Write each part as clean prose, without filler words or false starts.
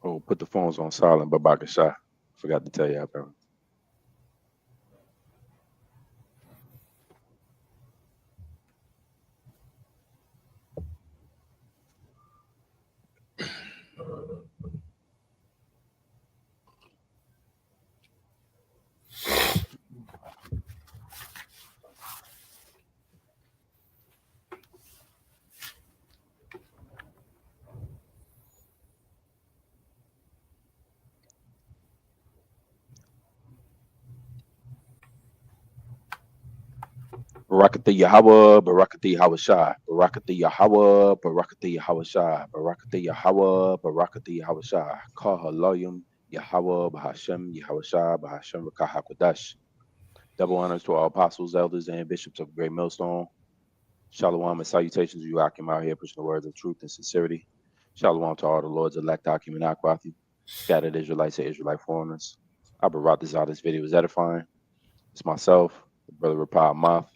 Oh, put the phones on silent, Babaka Shah. Forgot to tell you, bro. Barakatha Yahweh, Barakatha Yahweh Shah, Barakatha Yahweh, Barakatha Yahweh Shah, Barakatha Yahweh, Barakatha Yahweh Shah, Kahaloyum, Yahweh, Bahashem, Yahweh Shah, Bahashem, Rakahakwadash. Double honors to all apostles, elders, and bishops of Great Millstone. Shalom and salutations to you, Akim, out here pushing the words of truth and sincerity. Shalom to all the Lord's elect, Akim and Akwathi, scattered Israelites and Israelite foreigners. I brought this out. This video is edifying. It's myself, Brother Rapah Moth,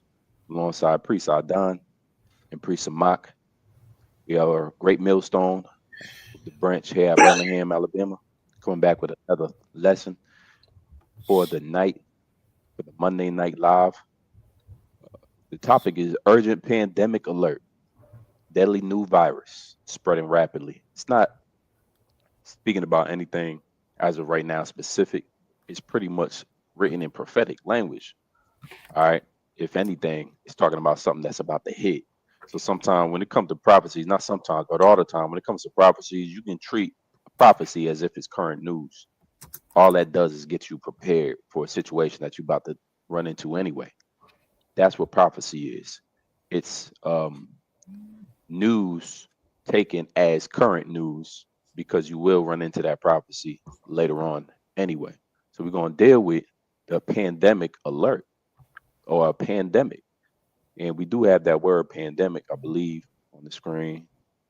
alongside Priest Adan and Priest Samak. We are a Great Millstone, the branch here at Birmingham, Alabama, coming back with another lesson for the night, for the Monday Night Live. The topic is urgent pandemic alert. Deadly new virus spreading rapidly. It's not speaking about anything as of right now specific. It's pretty much written in prophetic language. All right. If anything, it's talking about something that's about to hit. So sometimes when it comes to prophecies, not sometimes, but all the time, when it comes to prophecies, you can treat a prophecy as if it's current news. All that does is get you prepared for a situation that you're about to run into anyway. That's what prophecy is. It's news taken as current news because you will run into that prophecy later on anyway. So we're going to deal with the pandemic alert or a pandemic. And we do have that word pandemic, I believe, on the screen,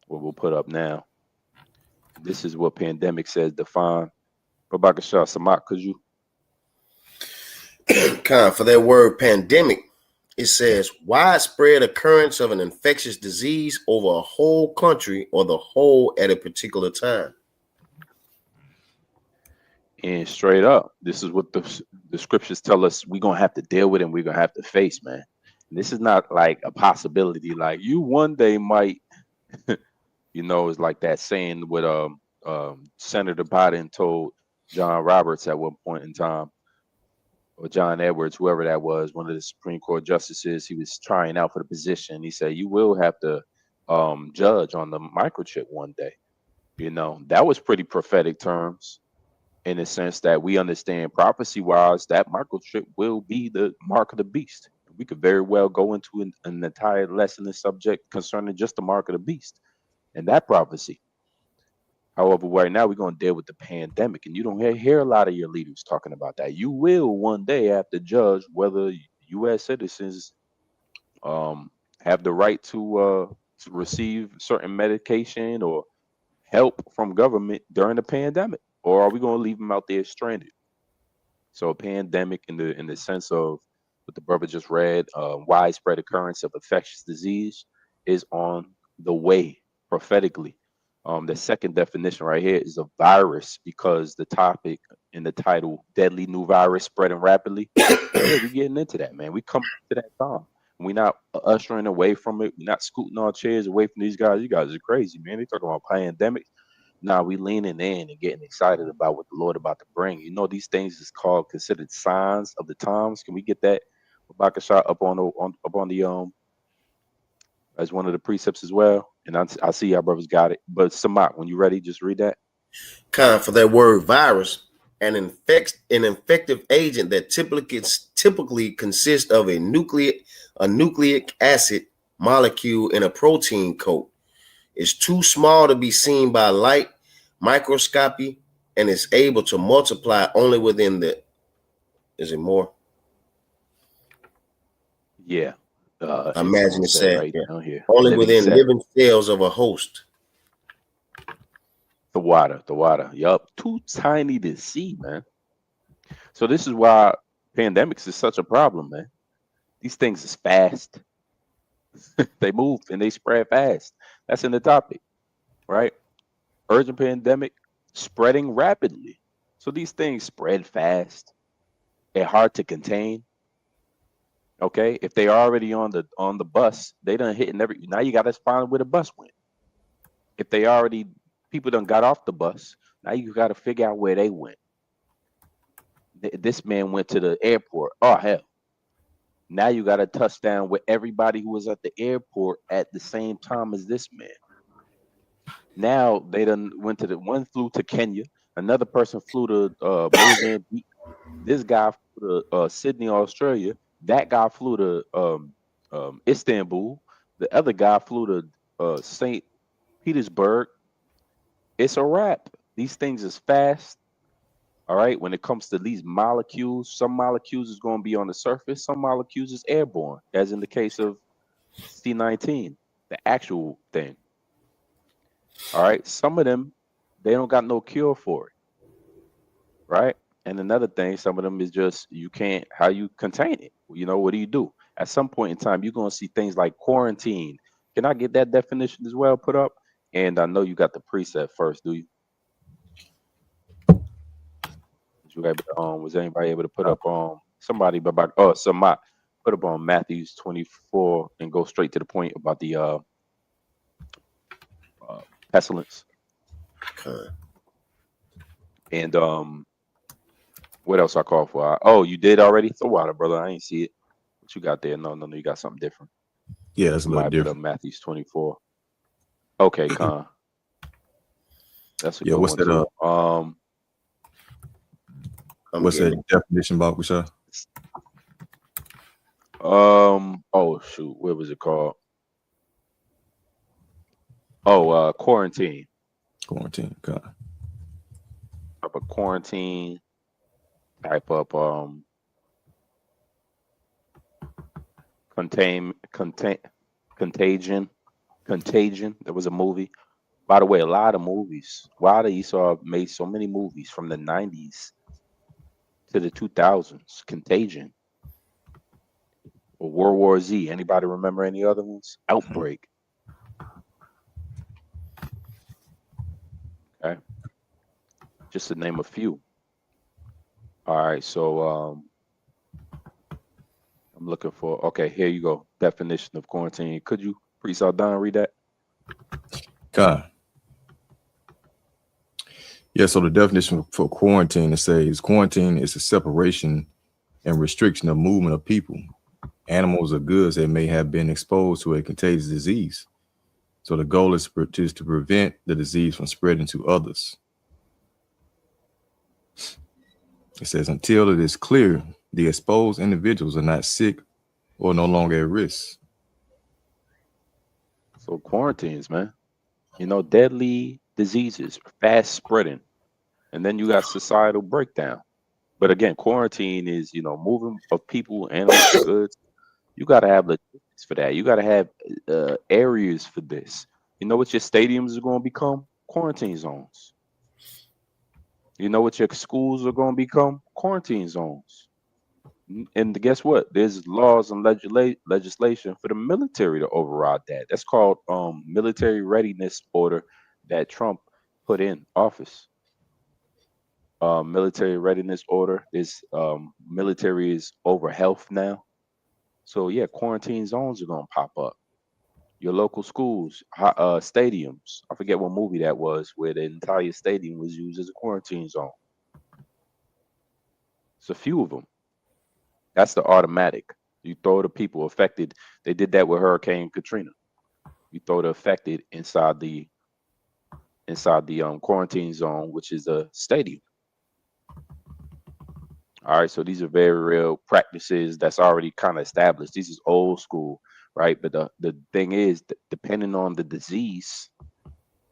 what we'll put up now. This is what pandemic says defined. Babaka Shah Samak, could you? For that word pandemic, it says widespread occurrence of an infectious disease over a whole country or the whole at a particular time. And straight up, this is what the scriptures tell us we're going to have to deal with and we're going to have to face, man. And this is not like a possibility. Like you one day might, it's like that saying what Senator Biden told John Roberts at one point in time, or John Edwards, whoever that was, one of the Supreme Court justices. He was trying out for the position. He said, you will have to judge on the microchip one day. That was pretty prophetic terms in the sense that we understand prophecy wise that microchip will be the mark of the beast. We could very well go into an entire lesson and subject concerning just the mark of the beast and that prophecy. However, right now we're going to deal with the pandemic, and you don't hear a lot of your leaders talking about that. You will one day have to judge whether U.S. citizens have the right to receive certain medication or help from government during the pandemic, or are we going to leave them out there stranded? So, a pandemic in the sense of what the brother just read, widespread occurrence of infectious disease, is on the way prophetically. The second definition right here is a virus because the topic in the title, deadly new virus spreading rapidly. Yeah, we're getting into that, man. We come to that time. We're not ushering away from it. We're not scooting our chairs away from these guys. You guys are crazy, man. They talking about pandemic. Nah, we leaning in and getting excited about what the Lord about to bring. These things is called considered signs of the times. Can we get that Bakasha up on the as one of the precepts as well? And I see y'all brothers got it. But Samak, when you ready, just read that. For that word virus, an infective agent that typically consists of a nucleic acid molecule in a protein coat. It's too small to be seen by light microscopy and is able to multiply only within the. Is it more? Yeah. I imagine it said right down here. only within living cells of a host. The water. Yup. Too tiny to see, man. So this is why pandemics is such a problem, man. These things is fast. They move and they spread fast. That's in the topic, right? Urgent pandemic spreading rapidly. So these things spread fast. They're hard to contain. Okay, if they already on the bus, they done hitting every. Now you got to find where the bus went. If they already people done got off the bus, now you got to figure out where they went. This man went to the airport. Oh hell! Now you got to touch down with everybody who was at the airport at the same time as this man. Now they done went to the one flew to Kenya, another person flew to Mozambique. This guy flew to Sydney, Australia. That guy flew to Istanbul. The other guy flew to St. Petersburg. It's a wrap. These things is fast. All right. When it comes to these molecules, some molecules is going to be on the surface. Some molecules is airborne, as in the case of C-19, the actual thing. All right. Some of them, they don't got no cure for it. Right. And another thing, some of them is just you can't how you contain it. You know, what do you do? At some point in time, you're gonna see things like quarantine. Can I get that definition as well put up? And I know you got the preset first, do you? Was anybody able to put up somebody about somebody put up on Matthews 24 and go straight to the point about the pestilence? Okay. And what else I call for? Oh, you did already? Throw water, brother. I ain't see it. What you got there? No, you got something different. Yeah, that's a little different. Matthews 24. Okay, Con. That's a good what's one that? too. What's that definition, Bob? Oh shoot, what was it called? Oh, quarantine. Quarantine. Okay. Type of quarantine. Type of contagion. There was a movie. By the way, a lot of movies. Wilder Esau made so many movies from the 90s to the 2000s. Contagion. Or World War Z. Anybody remember any other ones? Outbreak. Okay. Just to name a few. All right, so I'm looking for. Okay, here you go. Definition of quarantine. Could you, Priest Aldon, read that? God. Yeah, so the definition for quarantine, it says quarantine is a separation and restriction of movement of people, animals, or goods that may have been exposed to a contagious disease. So the goal is to prevent the disease from spreading to others. It says until it is clear the exposed individuals are not sick or no longer at risk. So quarantines, man. You know, deadly diseases, fast spreading, and then you got societal breakdown. But again, quarantine is, you know, moving of people, animals, goods. You got to have logistics for that. You got to have areas for this. You know what your stadiums are going to become? Quarantine zones. You know what your schools are going to become? Quarantine zones. And guess what? There's laws and legislation for the military to override that. That's called military readiness order that Trump put in office. Military readiness order is military is over health now. So yeah, quarantine zones are gonna pop up. Your local schools, stadiums. I forget what movie that was, where the entire stadium was used as a quarantine zone. It's a few of them. That's the automatic. You throw the people affected. They did that with Hurricane Katrina. You throw the affected inside the quarantine zone, which is a stadium. All right, so these are very real practices that's already kind of established. This is old school, right? But the thing is, depending on the disease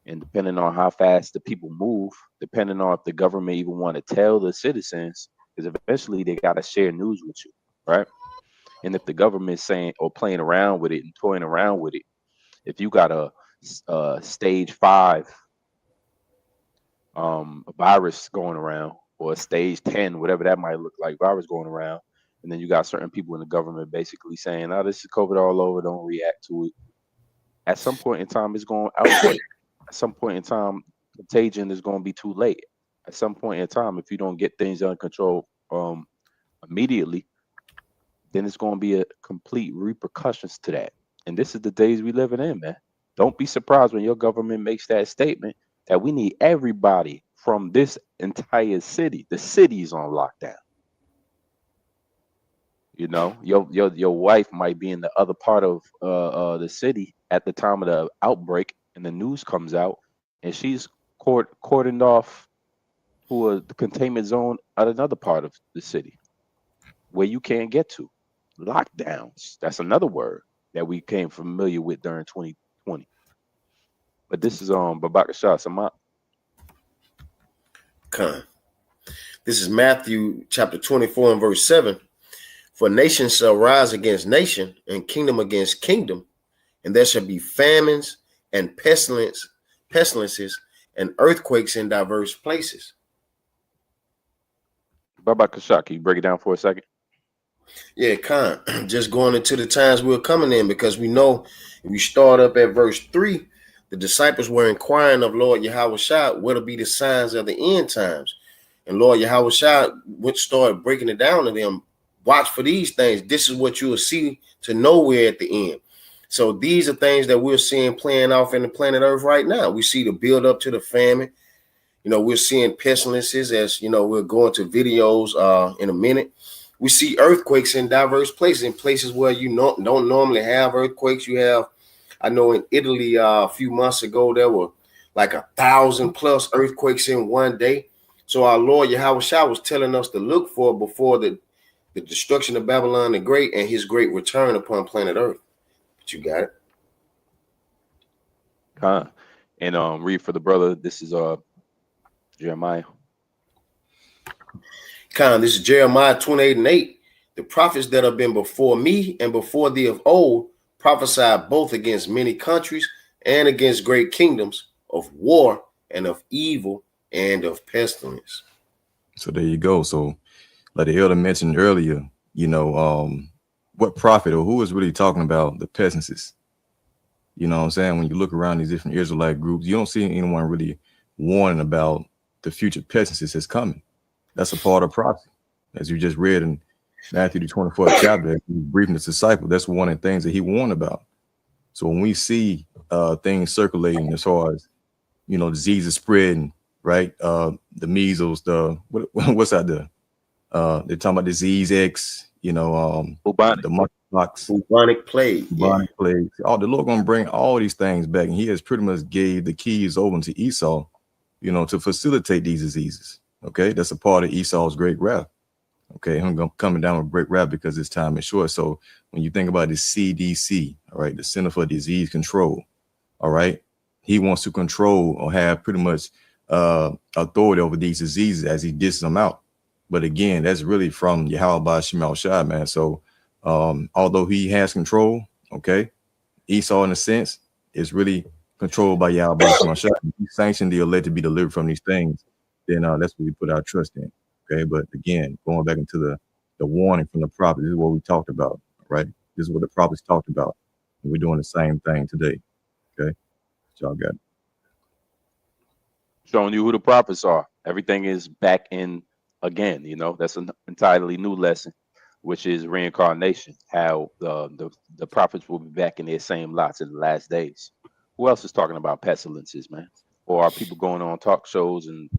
and depending on how fast the people move, depending on if the government even want to tell the citizens, because eventually they got to share news with you, right? And if the government's saying or playing around with it and toying around with it, if you got a stage 5 virus going around, or a stage 10, whatever that might look like, virus going around, And then you got certain people in the government basically saying, "Oh, this is COVID all over. Don't react to it." At some point in time, it's going to outbreak. At some point in time, contagion is going to be too late. At some point in time, if you don't get things under control immediately, then it's going to be a complete repercussions to that. And this is the days we living in, man. Don't be surprised when your government makes that statement that we need everybody from this entire city. The city's on lockdown. You know, your wife might be in the other part of the city at the time of the outbreak, and the news comes out, and she's cordoned off to a containment zone at another part of the city where you can't get to. Lockdowns. That's another word that we came familiar with during 2020. But this is Babaka Shah Samat. Khan. This is Matthew chapter 24 and verse 7. For nation shall rise against nation, and kingdom against kingdom, and there shall be famines and pestilences and earthquakes in diverse places. Babaka Shah, can you break it down for a second? Yeah, Khan. Just going into the times we're coming in, because we know if we start up at verse 3, the disciples were inquiring of Lord Yahushua what'll be the signs of the end times. And Lord Yahushua started breaking it down to them. Watch for these things. This is what you will see to nowhere at the end. So these are things that we're seeing playing off in the planet Earth right now. We see the build up to the famine. You know, we're seeing pestilences, as you know, we're going to videos in a minute. We see earthquakes in diverse places, in places where you don't normally have earthquakes. You have, I know in Italy a few months ago, there were like 1,000+ earthquakes in one day. So our Lord Yahushua was telling us to look for before the destruction of Babylon the Great and his great return upon planet Earth. But you got it. And read for the brother. This is Jeremiah. This is Jeremiah 28:8. The prophets that have been before me and before thee of old prophesied both against many countries and against great kingdoms, of war and of evil and of pestilence. So there you go. So like the elder mentioned earlier, you know, what prophet or who is really talking about the pestilences? You know what I'm saying? When you look around these different Israelite groups, you don't see anyone really warning about the future pestilences that's coming. That's a part of prophecy. As you just read in Matthew the 24th chapter, briefing the disciple, that's one of the things that he warned about. So when we see things circulating as far as, you know, diseases spreading, right? The measles, what's that? They're talking about disease X, you know, the monkeypox, bubonic plague. Oh, the Lord gonna bring all these things back, and he has pretty much gave the keys over to Esau, you know, to facilitate these diseases. Okay, that's a part of Esau's great wrath. Okay, I'm coming down with great wrath because his time is short. So when you think about the CDC, all right, the Center for Disease Control, all right, he wants to control or have pretty much authority over these diseases as he disses them out. But again, that's really from Yahweh Shemal Shai, man. So although he has control, okay, Esau in a sense is really controlled by Yahweh Shemal Shai. He sanctioned the elect to be delivered from these things, then that's what we put our trust in. Okay, but again, going back into the warning from the prophet, this is what we talked about, right? This is what the prophets talked about. And we're doing the same thing today. Okay, y'all got it. Showing you who the prophets are. Everything is back in again. You know, that's an entirely new lesson, which is reincarnation. How the prophets will be back in their same lots in the last days. Who else is talking about pestilences, man? Or are people going on talk shows and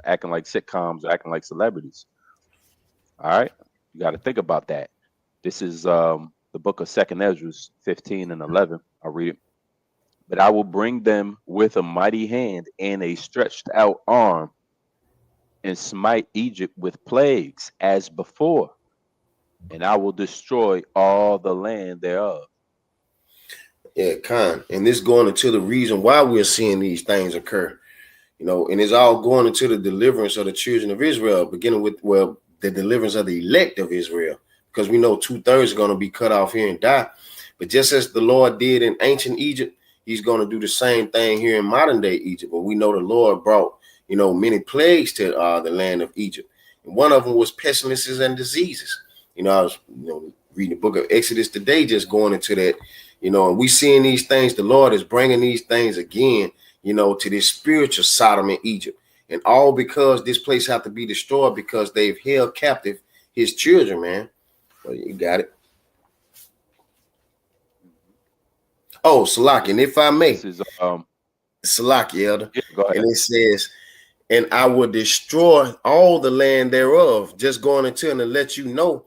acting like sitcoms, or acting like celebrities? All right, you got to think about that. This is the book of 2nd Ezra 15 and 11. I'll read it. But I will bring them with a mighty hand and a stretched out arm, and smite Egypt with plagues as before, and I will destroy all the land thereof. Yeah, Khan. And this going into the reason why we're seeing these things occur, you know, and it's all going into the deliverance of the children of Israel, beginning with, well, the deliverance of the elect of Israel, because we know 2/3 are going to be cut off here and die. But just as the Lord did in ancient Egypt, he's going to do the same thing here in modern day Egypt. But we know the Lord brought, you know, many plagues to the land of Egypt. And one of them was pestilences and diseases. I was reading the book of Exodus today, just going into that, and we seeing these things. The Lord is bringing these things again, to this spiritual Sodom and Egypt, and all because this place have to be destroyed because they've held captive his children, man. Well, you got it. Oh, Salaki, and if I may, This is Salaki, Elder, yeah, go ahead. and it says, and I will destroy all the land thereof. Just going into and to let you know,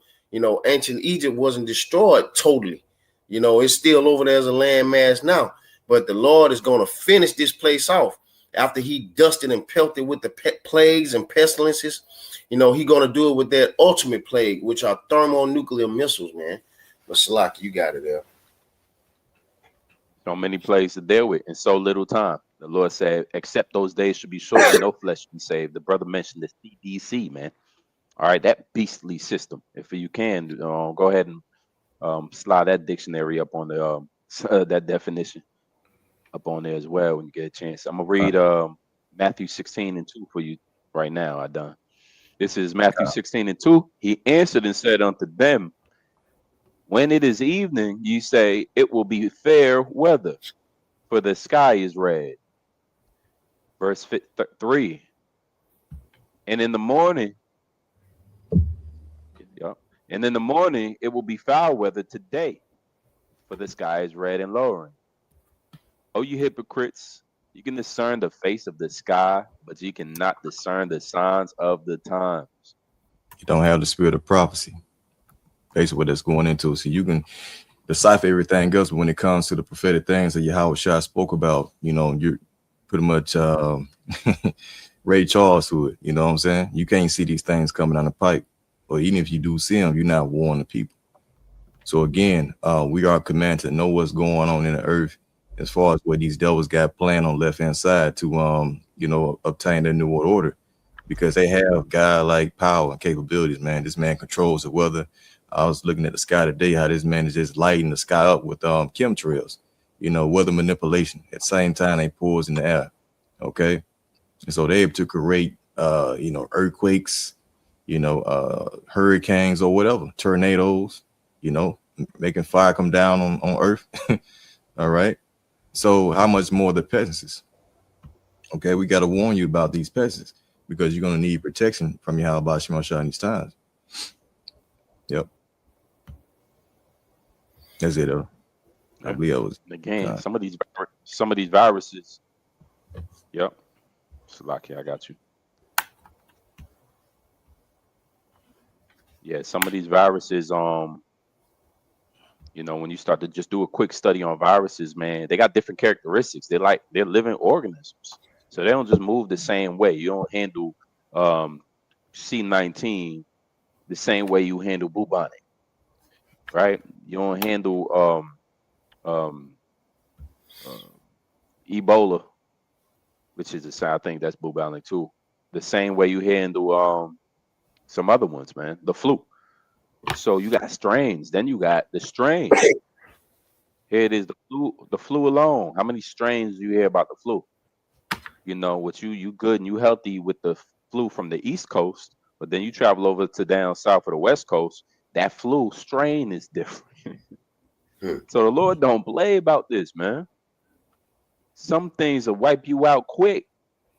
ancient Egypt wasn't destroyed totally. It's still over there as a landmass now. But the Lord is going to finish this place off after he dusted and pelted with the plagues and pestilences. He's going to do it with that ultimate plague, which are thermonuclear missiles, man. But Salaki, you got it there. So many plagues to deal with in so little time. The Lord said, except those days should be short and no flesh be saved. The brother mentioned the CDC, man. All right, that beastly system. If you can, go ahead and slide that dictionary up on the that definition up on there as well when you get a chance. I'm gonna read Matthew 16:2 for you right now. I done. This is Matthew 16:2. He answered and said unto them, when it is evening, you say it will be fair weather, for the sky is red. Verse 3. And in the morning, and in the morning it will be foul weather today, for the sky is red and lowering. Oh, you hypocrites! You can discern the face of the sky, but you cannot discern the signs of the times. You don't have the spirit of prophecy. Basically, what that's going into. So you can decipher everything else, but when it comes to the prophetic things that Yahweh Shai spoke about, you're pretty much Ray Charles to it. You know what I'm saying? You can't see these things coming down the pipe, or even if you do see them, you're not warning the people. So again, we are commanded to know what's going on in the earth as far as what these devils got planned on left hand side to obtain their new world order, because they have God-like power and capabilities. Man, this man controls the weather. I was looking at the sky today, how this man is just lighting the sky up with chemtrails, weather manipulation. At the same time, they pulls in the air. Okay. And so they're able to create, earthquakes, hurricanes or whatever, tornadoes, making fire come down on earth. All right. So how much more the peasants? Okay. We got to warn you about these peasants because you're going to need protection from Yahweh Shema Shah in these times. Yep. That's it, though. I believe it was again. Some of these viruses. Yep. Salaki, I got you. Yeah, some of these viruses. When you start to just do a quick study on viruses, man, they got different characteristics. They're living organisms, so they don't just move the same way. You don't handle C19 the same way you handle bubonic, right? You don't handle Ebola, which is I think that's bubonic too, the same way you handle some other ones, man. The flu. So you got strains, then you got the strains. Here it is, the flu alone. How many strains do you hear about the flu? What you good and you healthy with the flu from the East Coast, but then you travel over to down south of the West Coast, that flu strain is different. So the Lord don't play about this, man. Some things will wipe you out quick.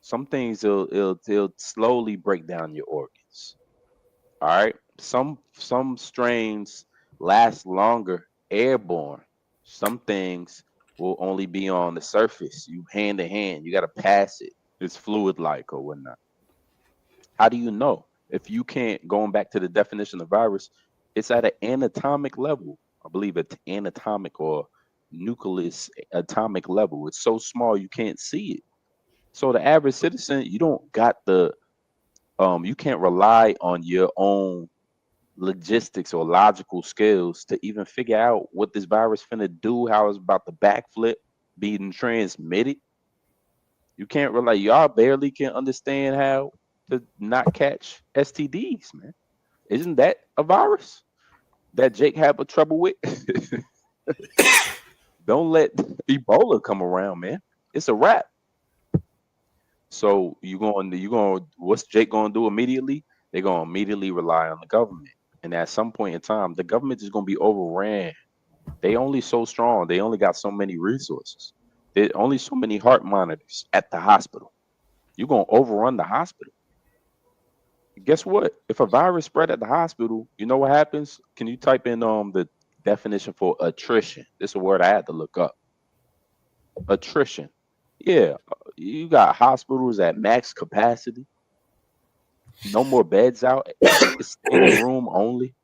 Some things it'll slowly break down your organs. All right. Some strains last longer airborne. Some things will only be on the surface. You hand to hand. You got to pass it. It's fluid-like or whatnot. How do you know? If you can't, going back to the definition of virus, it's at an anatomic level. I believe it's anatomic or nucleus atomic level. It's so small you can't see it. So the average citizen, you don't got you can't rely on your own logistics or logical skills to even figure out what this virus finna do, how it's about to backflip, being transmitted. You can't rely. Y'all barely can understand how to not catch STDs, man. Isn't that a virus that Jake had trouble with? Don't let Ebola come around, man. It's a wrap. So what's Jake gonna do immediately? They're gonna immediately rely on the government. And at some point in time, the government is going to be overran. They only so strong. They only got so many resources. There's only so many heart monitors at the hospital. You're going to overrun the hospital. Guess what? If a virus spread at the hospital, you know what happens? Can you type in the definition for attrition? This is a word I had to look up. Attrition. Yeah, you got hospitals at max capacity. No more beds out. It's standing room only.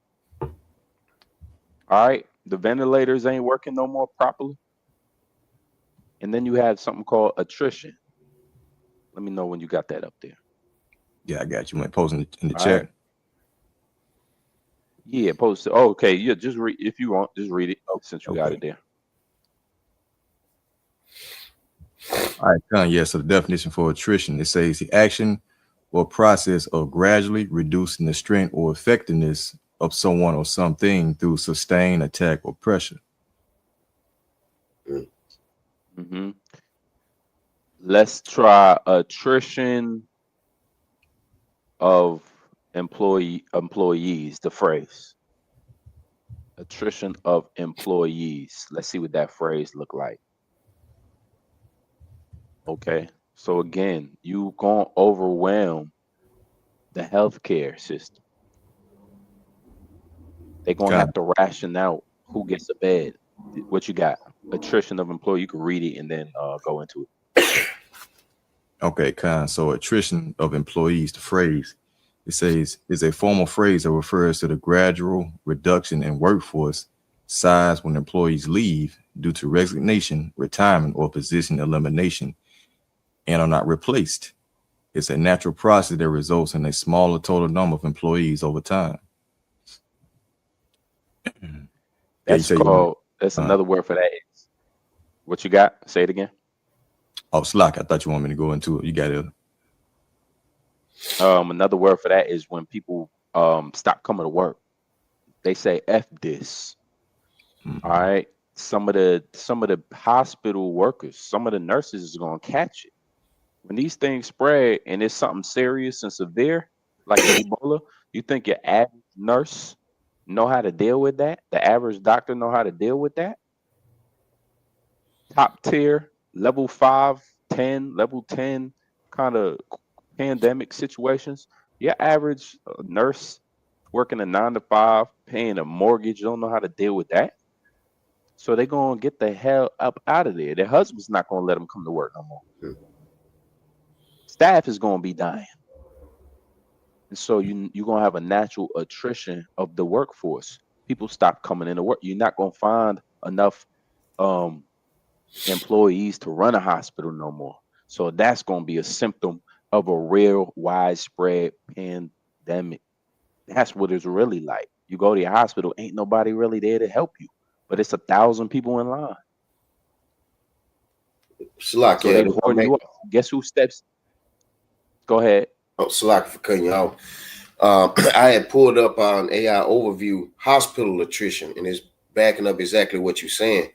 All right. The ventilators ain't working no more properly. And then you have something called attrition. Let me know when you got that up there. Yeah, I got you. Might post in the All chat. right. Yeah, post it. Oh, okay. Yeah, just read if you want. Just read it since you got it there. All right, yeah. So the definition for attrition, it says the action or process of gradually reducing the strength or effectiveness of someone or something through sustained attack or pressure. Mm-hmm. Let's try attrition of employees. The phrase attrition of employees. Let's see what that phrase look like. Okay, so again, you gonna overwhelm the healthcare system. They're gonna have to ration out who gets a bed. What you got? Attrition of employee. You can read it and then go into it. Okay, so attrition of employees, the phrase, it says, is a formal phrase that refers to the gradual reduction in workforce size when employees leave due to resignation, retirement, or position elimination and are not replaced. It's a natural process that results in a smaller total number of employees over time. That's called, that's another word for that. What you got? Say it again. Oh, slack. I thought you wanted me to go into it. You got it. Another word for that is when people stop coming to work. They say F this. Mm-hmm. All right. Some of the hospital workers, some of the nurses is gonna catch it. When these things spread and it's something serious and severe, like Ebola, you think your average nurse know how to deal with that? The average doctor know how to deal with that? Top tier, level 5, 10, level 10 kind of pandemic situations. Your average nurse working a 9 to 5, paying a mortgage, don't know how to deal with that. So they're going to get the hell up out of there. Their husband's not going to let them come to work no more. Staff is going to be dying. And so you're going to have a natural attrition of the workforce. People stop coming into work. You're not going to find enough employees to run a hospital no more. So that's going to be a symptom of a real widespread pandemic. That's what it's really like. You go to your hospital, ain't nobody really there to help you, but it's 1,000 people in line. Salak, so they holding you up. Guess who steps? Go ahead. Oh, Salak, for cutting you off. I had pulled up on AI overview hospital attrition, and it's backing up exactly what you're saying,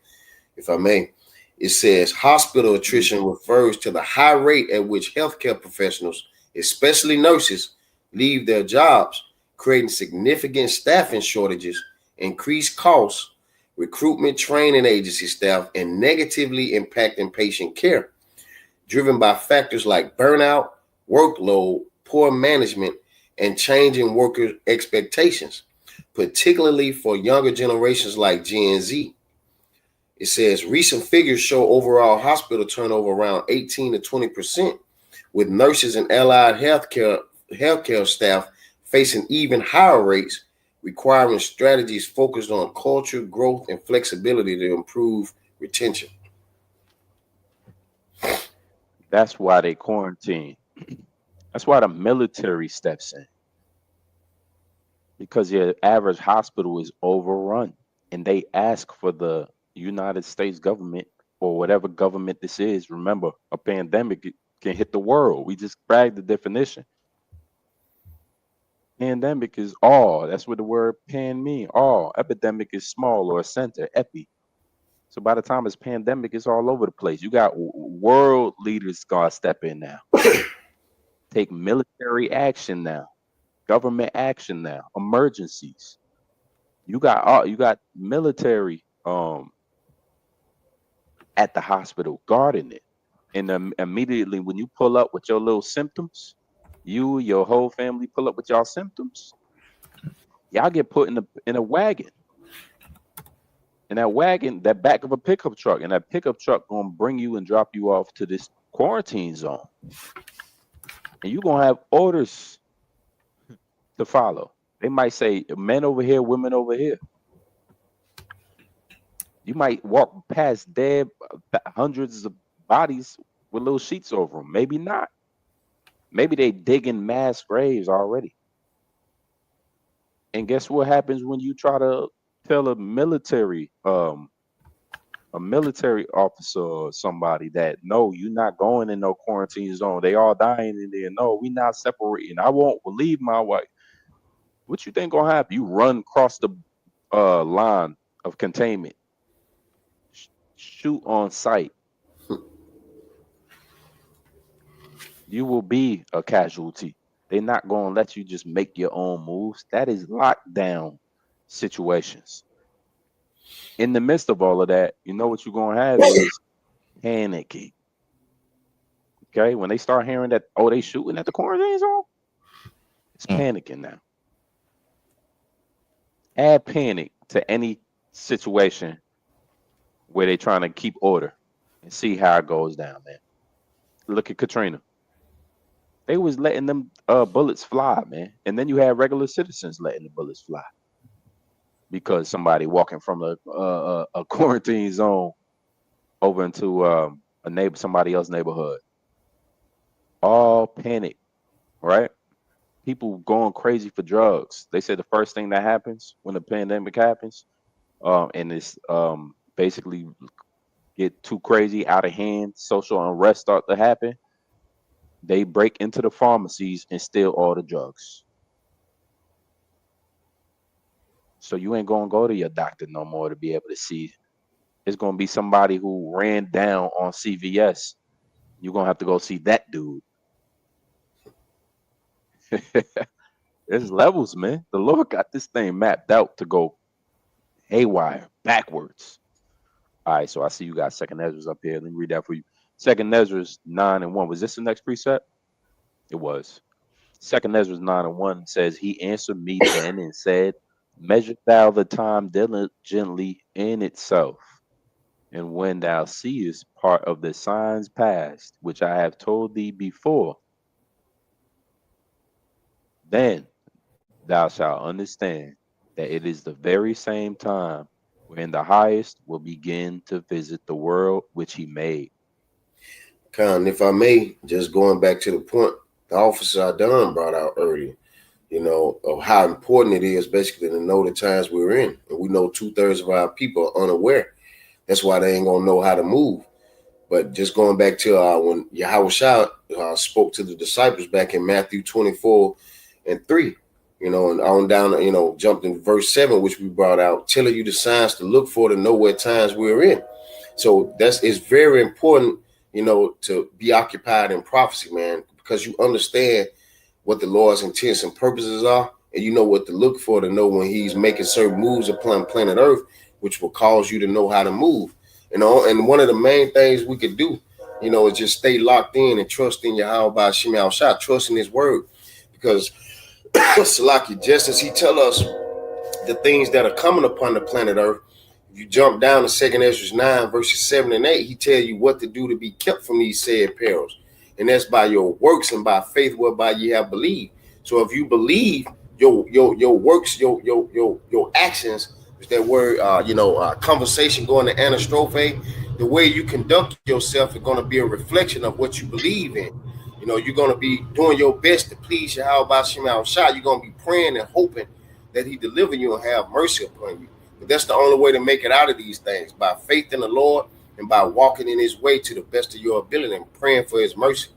if I may. It says hospital attrition refers to the high rate at which healthcare professionals, especially nurses, leave their jobs, creating significant staffing shortages, increased costs, recruitment, training agency staff, and negatively impacting patient care, driven by factors like burnout, workload, poor management, and changing worker expectations, particularly for younger generations like Gen Z. It says recent figures show overall hospital turnover around 18 to 20%, with nurses and allied healthcare staff facing even higher rates, requiring strategies focused on culture, growth, and flexibility to improve retention. That's why they quarantine. That's why the military steps in. Because your average hospital is overrun, and they ask for the United States government or whatever government this is. Remember, a pandemic can hit the world. We just bragged the definition. Pandemic is all. That's what the word pan mean. All. Epidemic is small or a center. Epi. So by the time it's pandemic, it's all over the place. You got world leaders gonna step in now. Take military action now. government action now, emergencies. You got military at the hospital guarding it. And immediately when you pull up with your little symptoms, your whole family pull up with y'all symptoms, y'all get put in a wagon. And that wagon, that back of a pickup truck, and that pickup truck gonna bring you and drop you off to this quarantine zone. And you're gonna have orders to follow. They might say men over here, women over here. You might walk past dead hundreds of bodies with little sheets over them. Maybe not. Maybe they digging mass graves already. And guess what happens when you try to tell a military officer or somebody that no, you're not going in no quarantine zone. They all dying in there. No, we not separating. I won't leave my wife. What you think gonna happen? You run across the line of containment. Shoot on sight. You will be a casualty. They're not going to let you just make your own moves. That is lockdown situations. In the midst of all of that, you know what you're going to have is panicking. Okay? When they start hearing that, oh, they shooting at the quarantine zone, it's panicking now. Add panic to any situation where they're trying to keep order and see how it goes down, man. Look at Katrina. They was letting them bullets fly, man. And then you had regular citizens letting the bullets fly because somebody walking from a quarantine zone over into somebody else's neighborhood. All panic, right? People going crazy for drugs. They said the first thing that happens when the pandemic happens, and it's basically get too crazy, out of hand, social unrest start to happen, they break into the pharmacies and steal all the drugs. So you ain't gonna go to your doctor no more to be able to see. It's gonna be somebody who ran down on CVS. You're gonna have to go see that dude. There's levels, man. The Lord got this thing mapped out to go haywire, backwards. All right, so I see you got Second Ezra's up here. Let me read that for you. Second Ezra's 9:1. Was this the next precept? It was. Second Ezra's 9:1 says, he answered me then and said, measure thou the time diligently in itself. And when thou seest part of the signs past, which I have told thee before, then thou shalt understand that it is the very same time when the highest will begin to visit the world which he made. Con, if I may, just going back to the point the officer Adon brought out earlier, you know, of how important it is basically to know the times we're in. And we know 2/3 of our people are unaware. That's why they ain't gonna know how to move. But just going back to when Yahushua spoke to the disciples back in Matthew 24:3, you know, and on down, you know, jumped in verse 7, which we brought out, telling you the signs to look for to know what times we're in. So it's very important, you know, to be occupied in prophecy, man, because you understand what the Lord's intents and purposes are, and you know what to look for to know when he's making certain moves upon planet Earth, which will cause you to know how to move. You know, and one of the main things we could do, you know, is just stay locked in and trust in Yahweh Shem Yahushua, trust in his word, because Salaki, just as he tell us the things that are coming upon the planet Earth, if you jump down to 2 Ezra 9, verses 7 and 8, he tell you what to do to be kept from these said perils. And that's by your works and by faith whereby ye have believed. So if you believe, your works, your actions, is that word, conversation going to anastrophe, the way you conduct yourself is going to be a reflection of what you believe in. You know, you're going to be doing your best to please Yahweh Shem Yahushua. You're going to be praying and hoping that he deliver you and have mercy upon you. But that's the only way to make it out of these things, by faith in the Lord and by walking in his way to the best of your ability and praying for his mercy.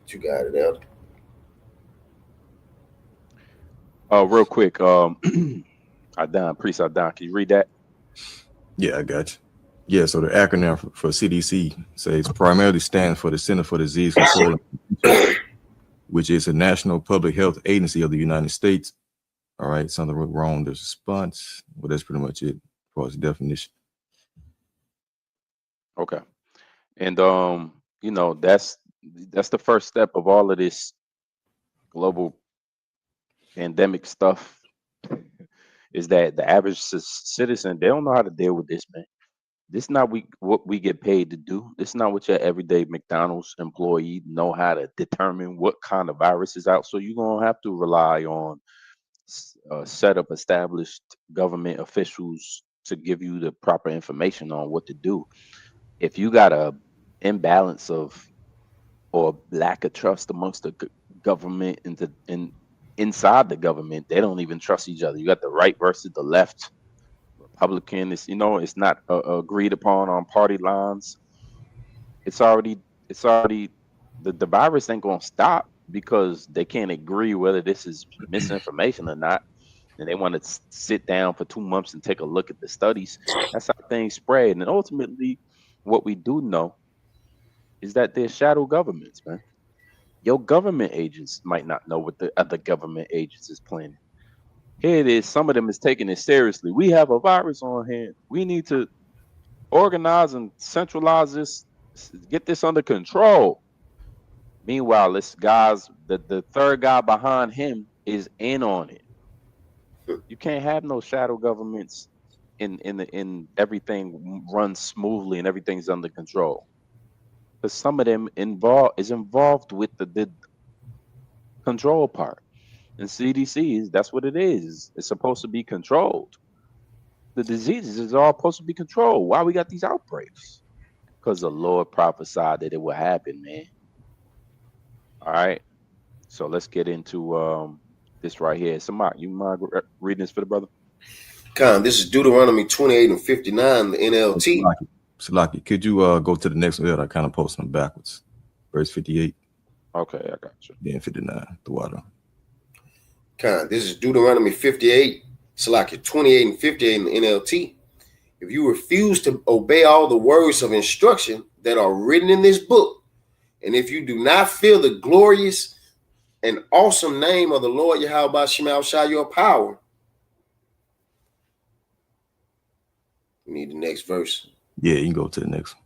But you got it, Elder. Real quick, Priest Adon, can you read that? Yeah, I got you. Yeah, so the acronym for CDC says primarily stands for the Center for Disease Control which is a national public health agency of the United States. All right, something wrong. There's a response. Well, that's pretty much it as far as the definition. Okay. And you know, that's the first step of all of this global pandemic stuff is that the average citizen, they don't know how to deal with this, man. This is not what we get paid to do. This is not what your everyday McDonald's employee know how to determine what kind of virus is out. So you're gonna have to rely on set up established government officials to give you the proper information on what to do. If you got a imbalance of or lack of trust amongst the government inside the government, they don't even trust each other. You got the right versus the left. Republican, it's it's not agreed upon on party lines. It's already the virus ain't gonna stop because they can't agree whether this is misinformation or not, and they want to sit down for 2 months and take a look at the studies. That's how things spread, and ultimately, what we do know is that there's shadow governments, man. Your government agents might not know what the other government agents is planning. Here it is. Some of them is taking it seriously. We have a virus on hand. We need to organize and centralize this, get this under control. Meanwhile, this guy's the third guy behind him is in on it. You can't have no shadow governments in everything runs smoothly and everything's under control. Because some of them involved with the control part. And CDC, that's what it is. It's supposed to be controlled. The diseases is all supposed to be controlled. Why we got these outbreaks? Because the Lord prophesied that it would happen, man. All right. So let's get into this right here. Somebody, you mind reading this for the brother? Con, this is Deuteronomy 28 and 59, the NLT. Salaki, could you go to the next one? I kind of posted them backwards. Verse 58. Okay, I got you. Then 59, the water. Con, this is Deuteronomy 58, Salaki 28 and 58 in the NLT. If you refuse to obey all the words of instruction that are written in this book, and if you do not fear the glorious and awesome name of the Lord Yahweh Shema Shai, your power. We need the next verse. Yeah, you can go to the next one.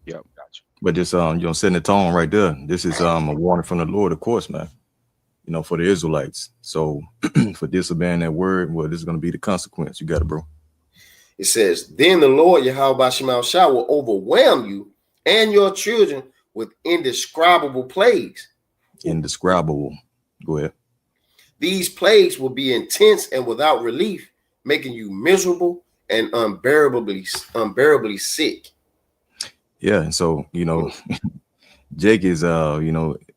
Yep, gotcha. But this setting the tone right there. This is a warning from the Lord, of course, man. For the Israelites. So for disobeying that word, well, this is going to be the consequence. You got it, bro. It says, then the Lord Yahweh Shema Shai will overwhelm you and your children with indescribable plagues. Indescribable. Go ahead. These plagues will be intense and without relief, making you miserable and unbearably sick. Yeah, and so Jake is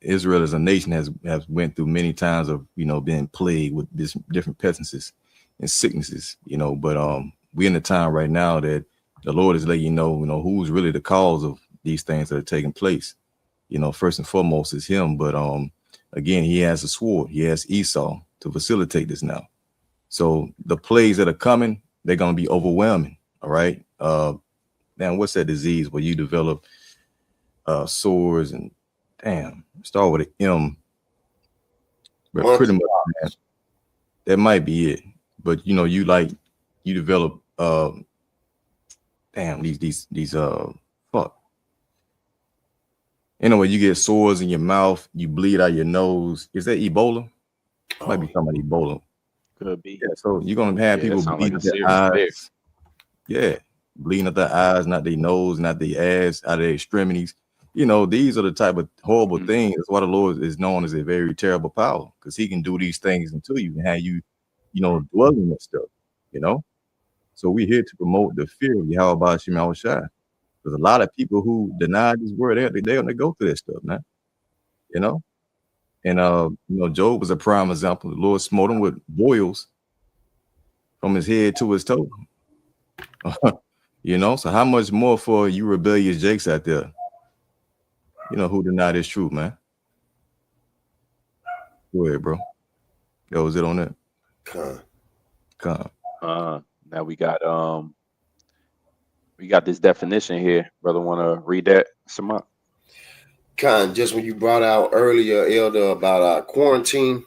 Israel as a nation has went through many times of being plagued with this different pestilences and sicknesses, but we're in the time right now that the Lord is letting you know who's really the cause of these things that are taking place. First and foremost is him, but again, he has a sword, he has Esau to facilitate this now. So the plagues that are coming, they're going to be overwhelming. All right. Now, what's that disease where you develop sores and start with an M? But pretty much, man, that might be it. But you develop these fuck. Anyway, you get sores in your mouth, you bleed out your nose. Is that Ebola? Might be talking about Ebola. Could be. Yeah, so you're gonna have people bleeding out their eyes. Yeah, bleeding out their eyes, not their nose, not their ass, out of their extremities. These are the type of horrible things. That's why the Lord is known as a very terrible power, because he can do these things until you and have you, dwelling that stuff, So we're here to promote the fear of Yahweh Shema Shai. There's a lot of people who deny this word. They go through that stuff, man. And Job was a prime example. The Lord smote him with boils from his head to his toe. So how much more for you rebellious Jakes out there? Who deny this truth, man? Go ahead, bro. That was it on that. Come. Now we got this definition here. Brother, want to read that, Samad? kind of just when you brought out earlier, Elder, about quarantine,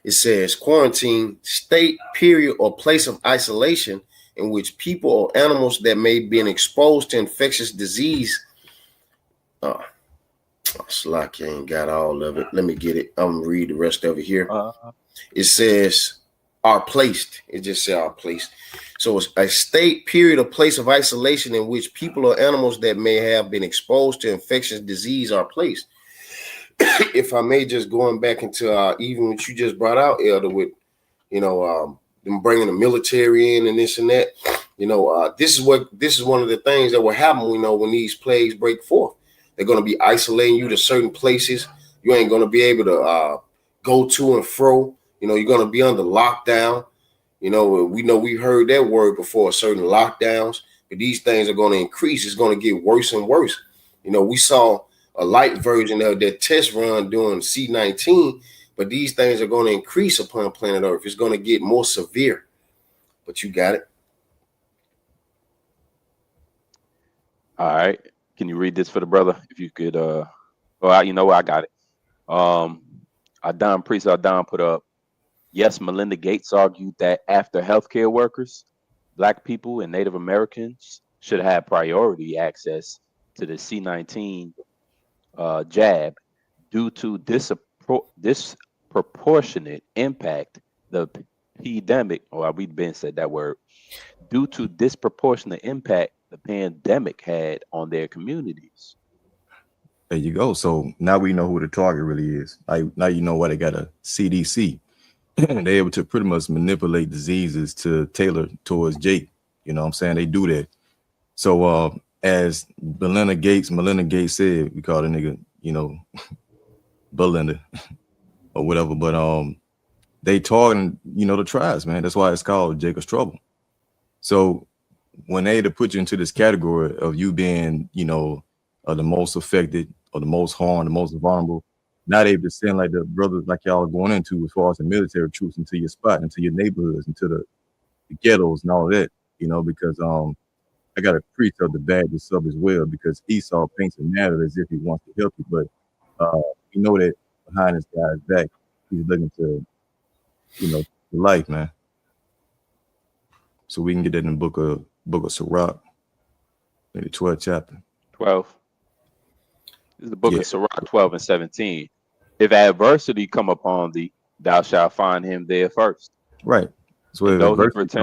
it says quarantine, state, period, or place of isolation in which people or animals that may have been exposed to infectious disease. Slack, you ain't got all of it. Let me get it. I'm gonna read the rest of it here. It says are placed. It just said are placed. So it's a state, period, or place of isolation in which people or animals that may have been exposed to infectious disease are placed. If I may, just going back into even what you just brought out, Elder, with them bringing the military in and this and that. This is one of the things that will happen. When these plagues break forth, they're going to be isolating you to certain places. You ain't going to be able to go to and fro. You're going to be under lockdown. We heard that word before, certain lockdowns, but these things are going to increase. It's going to get worse and worse. We saw a light version of that test run during C-19, but these things are going to increase upon planet Earth. It's going to get more severe, but you got it. All right. Can you read this for the brother? If you could, you know what? I got it. Adon put up, yes, Melinda Gates argued that after healthcare workers, Black people and Native Americans should have priority access to the C-19 jab due to disproportionate impact the pandemic, we've been said that word, due to disproportionate impact the pandemic had on their communities. There you go. So now we know who the target really is. Now you know why they got a CDC. They're able to pretty much manipulate diseases to tailor towards Jake. You know what I'm saying? They do that. So as Melinda Gates said, we call the nigga, Belinda or whatever, but they targeting, the tribes, man. That's why it's called Jacob's Trouble. So when they to put you into this category of you being, the most affected or the most harmed, the most vulnerable, not able to send like the brothers like y'all are going into as far as the military troops into your spot, into your neighborhoods, into the ghettos and all of that, because I got to preach of the bad this up as well, because Esau paints a narrative as if he wants to help you, but you know that behind this guy's back, he's looking to, the life, man. So we can get that in the book of Sirach, maybe 12th chapter. 12. This is the book of Sirach 12 and 17. If adversity come upon thee, thou shalt find him there first. Right. So if adversity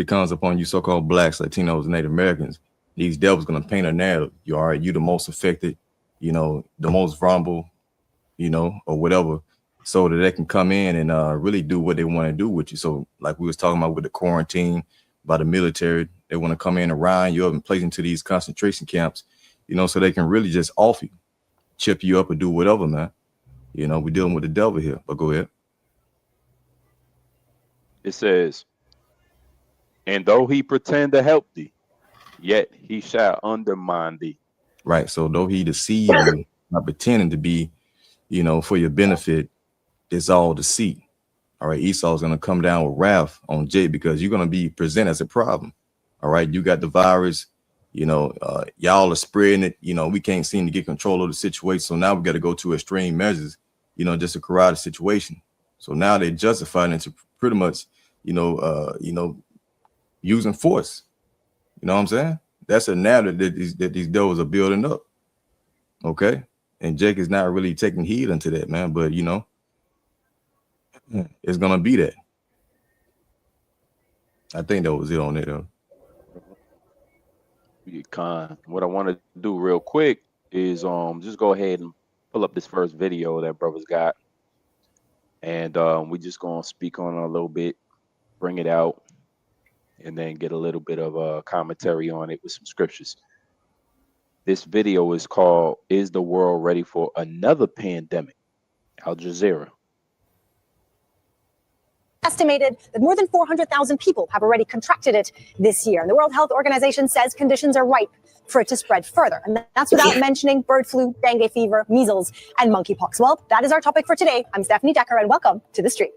comes upon you, so-called Blacks, Latinos, and Native Americans, these devils gonna paint a narrative. You the most affected, the most vulnerable, or whatever, so that they can come in and really do what they want to do with you. So like we was talking about with the quarantine, by the military, they want to come in around you up and place into these concentration camps, so they can really just off you, chip you up, or do whatever, man. We're dealing with the devil here. But go ahead. It says, and though he pretend to help thee, yet he shall undermine thee. Right. So though he deceive you, not pretending to be, for your benefit, it's all deceit. All right. Esau's going to come down with wrath on Jay because you're going to be presented as a problem. All right. You got the virus, y'all are spreading it. We can't seem to get control of the situation. So now we got to go to extreme measures, just to corral the situation. So now they're justified into pretty much, using force. You know what I'm saying? That's a narrative that these devils are building up. Okay. And Jake is not really taking heed into that, man. But, it's going to be that. I think that was it on it. What I want to do real quick is just go ahead and pull up this first video that brothers got. And we just going to speak on it a little bit, bring it out, and then get a little bit of a commentary on it with some scriptures. This video is called, Is the World Ready for Another Pandemic? Al Jazeera. Estimated that more than 400,000 people have already contracted it this year. And the World Health Organization says conditions are ripe for it to spread further. And that's without mentioning bird flu, dengue fever, measles, and monkeypox. Well, that is our topic for today. I'm Stephanie Decker, and welcome to The Street.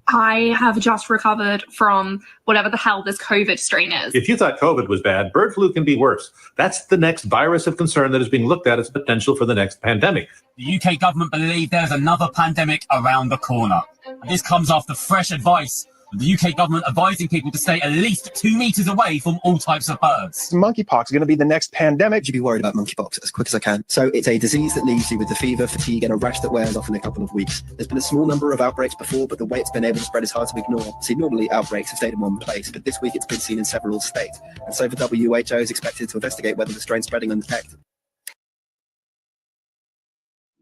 I have just recovered from whatever the hell this COVID strain is. If you thought COVID was bad, bird flu can be worse. That's the next virus of concern that is being looked at as potential for the next pandemic. The UK government believe there's another pandemic around the corner. This comes after fresh advice of the UK government advising people to stay at least 2 meters away from all types of birds. Monkeypox is going to be the next pandemic. You should be worried about monkeypox as quick as I can. So it's a disease that leaves you with the fever, fatigue, and a rash that wears off in a couple of weeks. There's been a small number of outbreaks before, but the way it's been able to spread is hard to ignore. See, normally outbreaks have stayed in one place, but this week it's been seen in several states. And so the WHO is expected to investigate whether the strain's spreading undetected.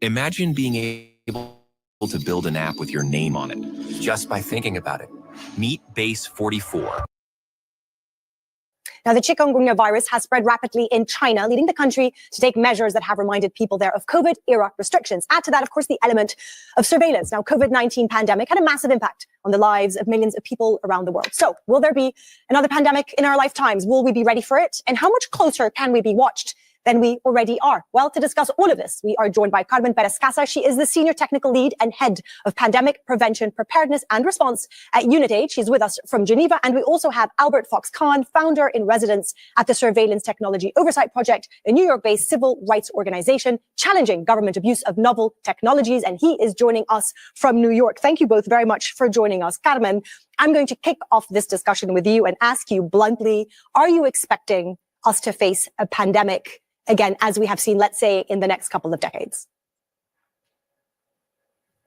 Imagine being able to build an app with your name on it just by thinking about it. Meet Base 44. Now, the chikungunya virus has spread rapidly in China, leading the country to take measures that have reminded people there of COVID-era restrictions. Add to that, of course, the element of surveillance. Now, COVID-19 pandemic had a massive impact on the lives of millions of people around the world. So, will there be another pandemic in our lifetimes? Will we be ready for it? And how much closer can we be watched than we already are? Well, to discuss all of this, we are joined by Carmen Perez-Casa. She is the Senior Technical Lead and Head of Pandemic Prevention, Preparedness and Response at UNITAID. She's with us from Geneva. And we also have Albert Fox-Khan, Founder in Residence at the Surveillance Technology Oversight Project, a New York-based civil rights organization challenging government abuse of novel technologies. And he is joining us from New York. Thank you both very much for joining us. Carmen, I'm going to kick off this discussion with you and ask you bluntly, are you expecting us to face a pandemic again, as we have seen, let's say, in the next couple of decades?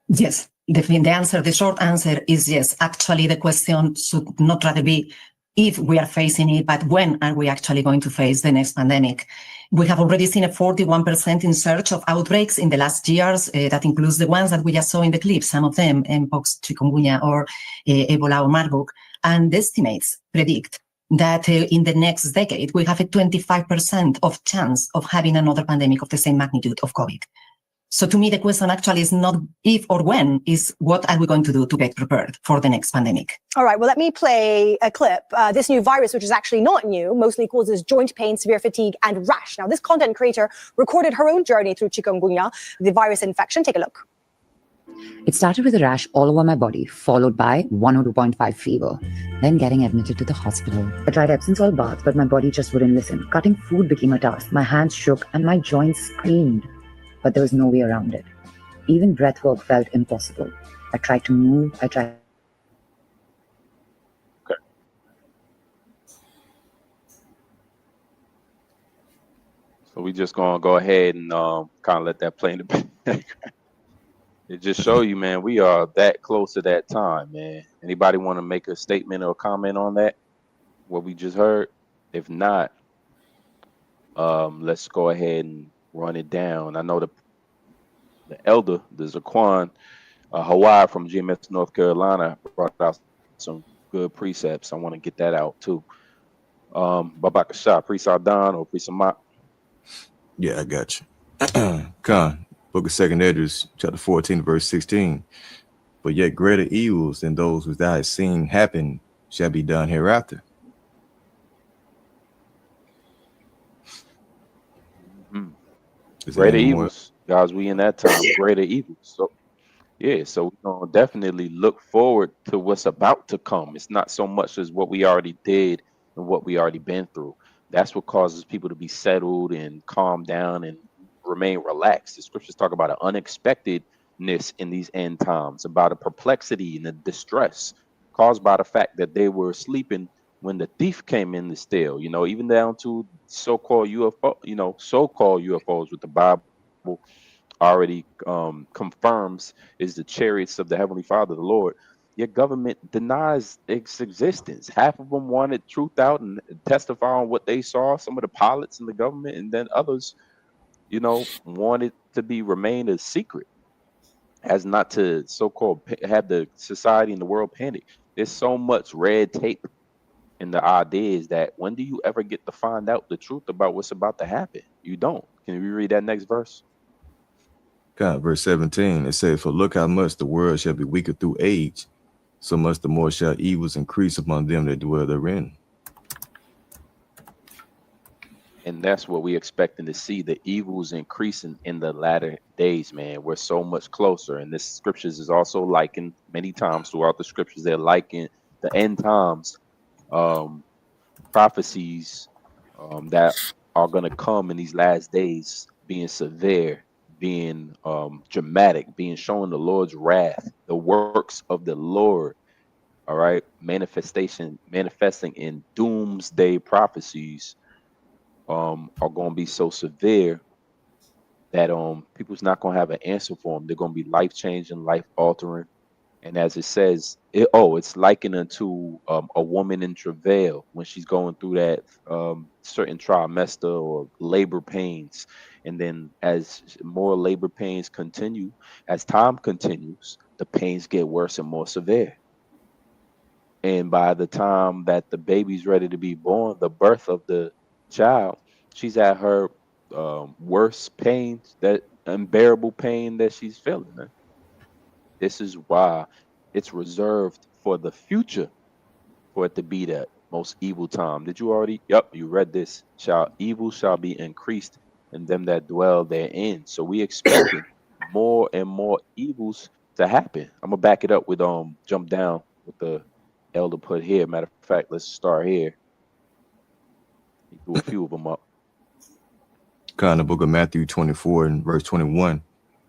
Yes, the short answer is yes. Actually, the question should not rather be if we are facing it, but when are we actually going to face the next pandemic? We have already seen a 41% in surge of outbreaks in the last years. That includes the ones that we just saw in the clip, some of them, Mpox, chikungunya, or Ebola or Marburg. And the estimates predict that in the next decade, we have a 25% of chance of having another pandemic of the same magnitude of COVID. So to me, the question actually is not if or when, is what are we going to do to get prepared for the next pandemic? All right, well, let me play a clip. This new virus, which is actually not new, mostly causes joint pain, severe fatigue, and rash. Now, this content creator recorded her own journey through chikungunya, the virus infection. Take a look. It started with a rash all over my body, followed by 102.5 fever, then getting admitted to the hospital. I tried Epsom salt baths, but my body just wouldn't listen. Cutting food became a task. My hands shook and my joints screamed, but there was no way around it. Even breath work felt impossible. I tried to move, Okay. So we just gonna go ahead and kind of let that play in the background. It just show you, man, we are that close to that time, man. Anybody want to make a statement or comment on that? What we just heard? If not, let's go ahead and run it down. I know the elder, the Zaquan Hawaii from GMS North Carolina, brought out some good precepts. I want to get that out too. Babaka Shah, Priest Ardan or Priest Amat? Yeah, I got you. Khan. Book of 2 Esdras, chapter 14, verse 16. But yet greater evils than those which thou hast seen happen shall be done hereafter. Mm-hmm. Greater evils, guys. We in that time. Greater evils. So, yeah. So we're gonna definitely look forward to what's about to come. It's not so much as what we already did and what we already been through. That's what causes people to be settled and calm down and remain relaxed. The scriptures talk about an unexpectedness in these end times, about a perplexity and a distress caused by the fact that they were sleeping when the thief came in to steal, even down to so-called UFO, so-called UFOs, with the Bible already confirms is the chariots of the Heavenly Father, the Lord. Your government denies its existence. Half of them wanted truth out and testify on what they saw, some of the pilots in the government, and then others wanted to remain a secret, as not to so-called have the society and the world panic. There's so much red tape in the idea is that when do you ever get to find out the truth about what's about to happen? You don't. Can we read that next verse? God, verse 17, it says, for look how much the world shall be weaker through age, so much the more shall evils increase upon them that dwell therein. And that's what we expecting to see. The evils increasing in the latter days, man. We're so much closer. And this scriptures is also likened many times throughout the scriptures. They're likened the end times prophecies that are going to come in these last days, being severe, being dramatic, being showing the Lord's wrath, the works of the Lord. All right, manifesting in doomsday prophecies are going to be so severe that people's not going to have an answer for them. They're going to be life changing, life altering. And as it says, it's likened unto a woman in travail when she's going through that certain trimester or labor pains. And then as more labor pains continue, as time continues, the pains get worse and more severe. And by the time that the baby's ready to be born, the birth of the child, she's at her worst pain, that unbearable pain that she's feeling. Man. This is why it's reserved for the future for it to be that most evil time. Did you already? Yep, you read this. Evil shall be increased in them that dwell therein. So we expecting more and more evils to happen. I'm gonna back it up with jump down with the elder put here. Matter of fact, let's start here. He threw a few of them up. Kind of book of Matthew 24 and verse 21.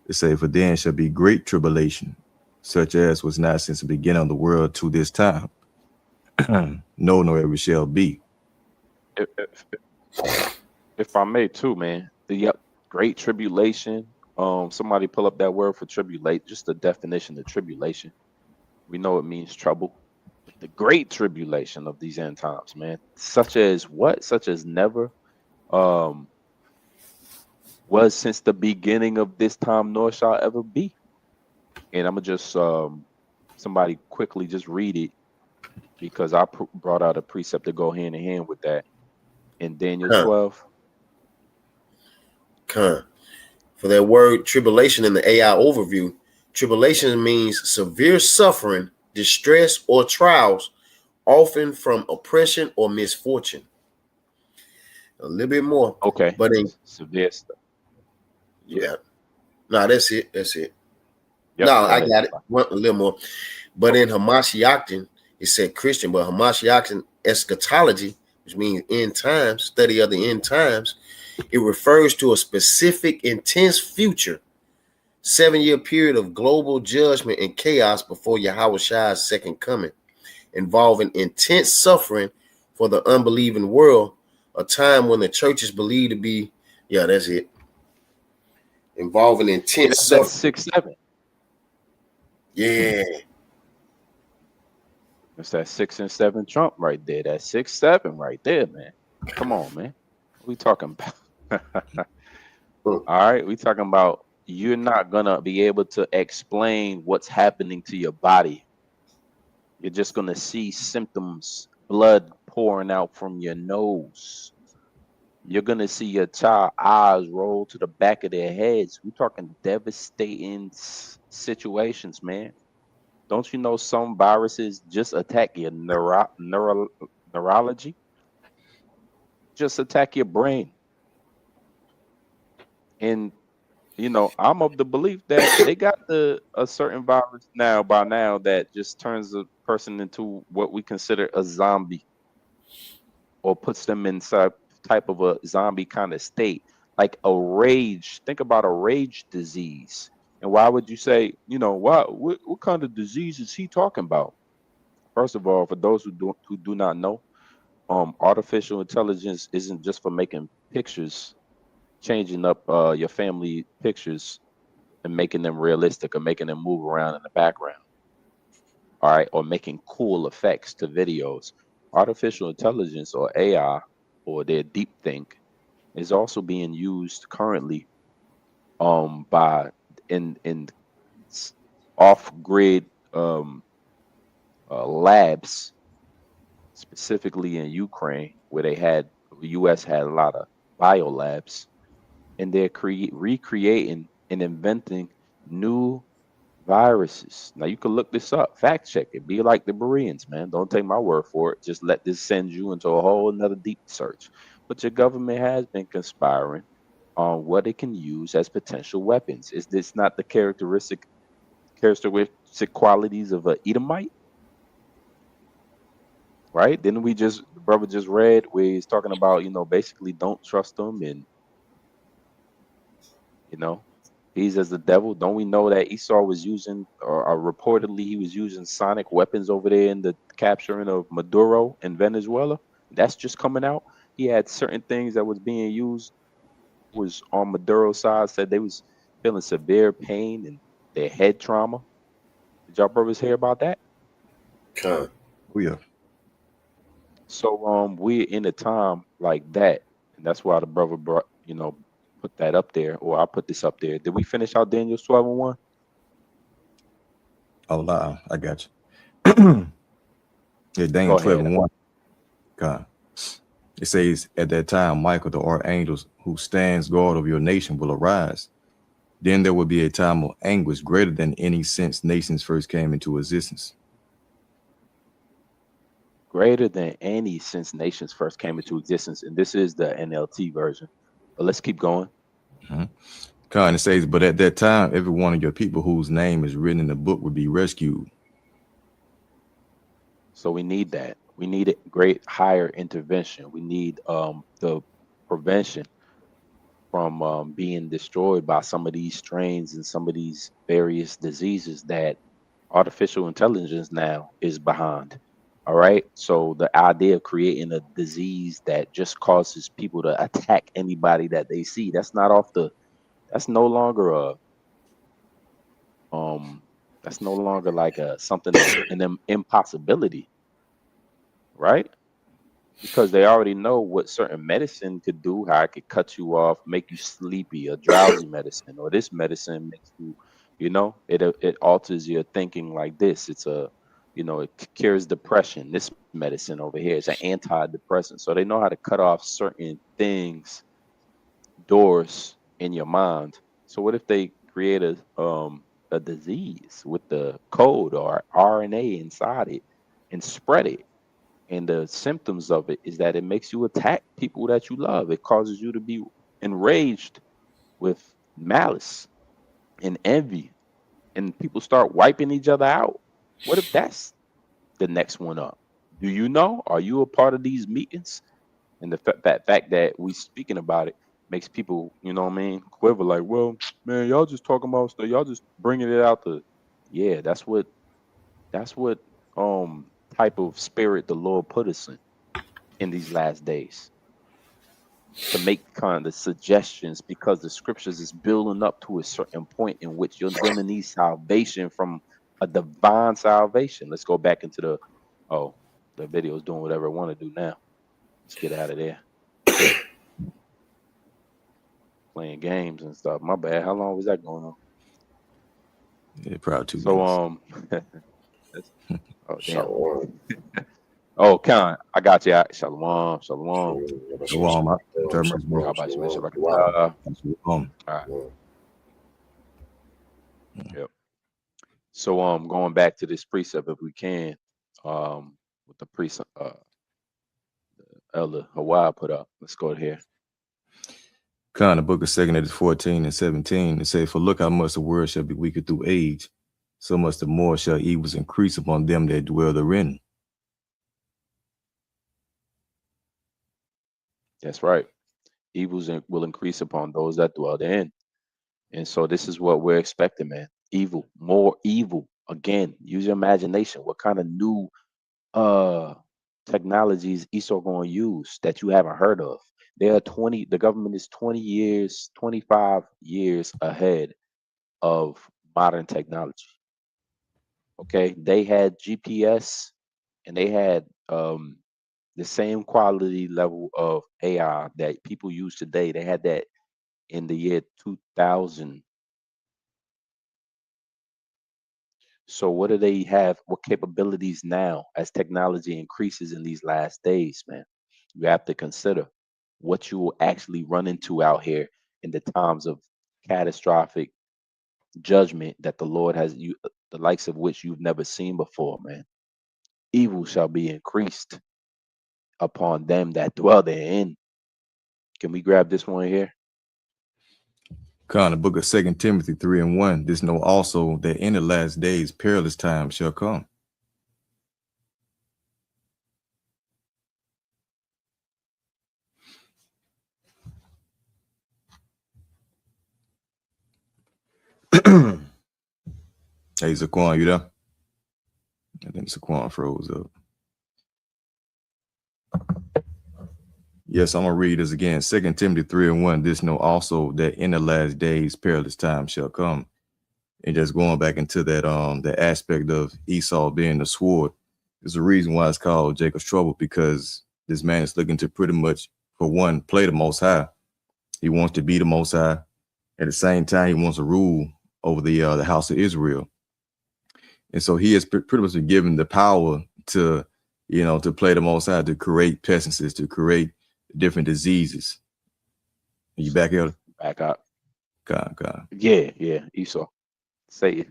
It say, for then shall be great tribulation, such as was not since the beginning of the world to this time. No, nor ever shall be. If I may too, man. Great tribulation. Somebody pull up that word for tribulate, just the definition of tribulation. We know it means trouble. The great tribulation of these end times, man. Such as what? Such as never was since the beginning of this time, nor shall ever be. And I'm gonna just somebody quickly just read it, because I brought out a precept to go hand in hand with that in Daniel 12. For that word tribulation in the AI overview, tribulation means severe suffering, distress, or trials, often from oppression or misfortune. A little bit more. Okay. But in severe stuff. Yeah. No, that's it. That's it. Yep, no, I got it. A little more. But in Hamashiachin, it said Christian, but Hamashiachin eschatology, which means end times, study of the end times, it refers to a specific intense future, 7-year period of global judgment and chaos before Yahweh's second coming, involving intense suffering for the unbelieving world, a time when the church is believed to be, that's it. Involving intense suffering. 6-7. Yeah. It's that 6 and 7 Trump right there. That 6-7 right there, man. Come on, man. What we talking about? All right, we talking about you're not gonna be able to explain what's happening to your body. You're just gonna see symptoms, blood pouring out from your nose. You're gonna see your child eyes roll to the back of their heads. We're talking devastating situations, man. Don't you know some viruses just attack your neurology? Just attack your brain. And I'm of the belief that they got a certain virus by now that just turns a person into what we consider a zombie, or puts them inside type of a zombie kind of state, like a rage. Think about a rage disease. And why would you say, what kind of disease is he talking about? First of all, for those who do not know, artificial intelligence isn't just for making pictures, changing up your family pictures and making them realistic, or making them move around in the background. All right, or making cool effects to videos. Artificial intelligence, or AI, or their deep think, is also being used currently by in off-grid labs, specifically in Ukraine, where the U.S. had a lot of biolabs, and they're recreating and inventing new viruses. Now you can look this up, fact check it. Be like the Bereans, man. Don't take my word for it. Just let this send you into a whole another deep search. But your government has been conspiring on what it can use as potential weapons. Is this not the characteristic qualities of a Edomite? Right? Didn't we just the brother just read where he's talking about, basically don't trust them and he's as the devil. Don't we know that Esau was using, or reportedly he was using sonic weapons over there in the capturing of Maduro in Venezuela? That's just coming out. He had certain things that was being used, was on Maduro's side, said they was feeling severe pain and their head trauma. Did y'all brothers hear about that? Con. Oh, yeah. So we're in a time like that, and that's why the brother brought, put that up there, or I put this up there. Did we finish out Daniel 12:1? Oh, nah, I got you. Yeah, Daniel Go ahead. 12:1. God. It says, at that time, Michael, the archangel who stands guard over your nation, will arise. Then there will be a time of anguish greater than any since nations first came into existence. Greater than any since nations first came into existence. And this is the NLT version. But let's keep going. God, it says, but at that time, every one of your people whose name is written in the book will be rescued. So we need that. We need a great higher intervention. We need the prevention from being destroyed by some of these strains and some of these various diseases that artificial intelligence now is behind. All right. So the idea of creating a disease that just causes people to attack anybody that they see, that's no longer like something an impossibility, right? Because they already know what certain medicine could do, how it could cut you off, make you sleepy, a drowsy medicine, or this medicine makes you, it alters your thinking like this. It's it cures depression. This medicine over here is an antidepressant. So they know how to cut off certain things, doors in your mind. So what if they create a disease with the code or RNA inside it and spread it? And the symptoms of it is that it makes you attack people that you love. It causes you to be enraged with malice and envy, and people start wiping each other out. What if that's the next one up? Do you know? Are you a part of these meetings? And the fact that we speaking about it makes people, quiver like, well, man, y'all just talking about stuff. Y'all just bringing it out to, yeah, that's what type of spirit the Lord put us in these last days, to make kind of suggestions, because the scriptures is building up to a certain point in which you're going to need salvation from a divine salvation. Let's go back into the video's doing whatever it want to do now. Let's get out of there. Playing games and stuff. My bad. How long was that going on? Yeah, probably 2 minutes. Oh, damn. Oh, Khan, I got you. Shalom. Shalom. All right. Yep. So going back to this precept, if we can, with the precept Elder Hawaii put up. Let's go here. Khan, the book of 2 Edith 14 and 17, it says, for look how much the world shall be weaker through age, so much the more shall evils increase upon them that dwell therein. That's right. Evils will increase upon those that dwell therein. And so this is what we're expecting, man. Evil, more evil. Again, use your imagination. What kind of new technologies Esau going to use that you haven't heard of? The government is 25 years ahead of modern technology. Okay, they had GPS and they had the same quality level of AI that people use today. They had that in the year 2000. So what do they have? What capabilities now as technology increases in these last days, man? You have to consider what you will actually run into out here in the times of catastrophic judgment that the Lord has you, the likes of which you've never seen before, man. Evil shall be increased upon them that dwell therein. Can we grab this one here? The book of 2 Timothy 3:1. This know also that in the last days perilous times shall come. Hey, Zaquan, you there? I think Zaquan froze up. Yes, I'm gonna read this again. 2 Timothy 3:1. This know also that in the last days perilous times shall come. And just going back into that the aspect of Esau being the sword, there's a reason why it's called Jacob's trouble, because this man is looking to pretty much, for one, play the Most High. He wants to be the Most High. At the same time, he wants to rule over the house of Israel. And so he has pretty much been given the power to, to play the Most High, to create pestilences, to create different diseases. Are you back, Elder? Back up. God. Yeah, Esau. Say it.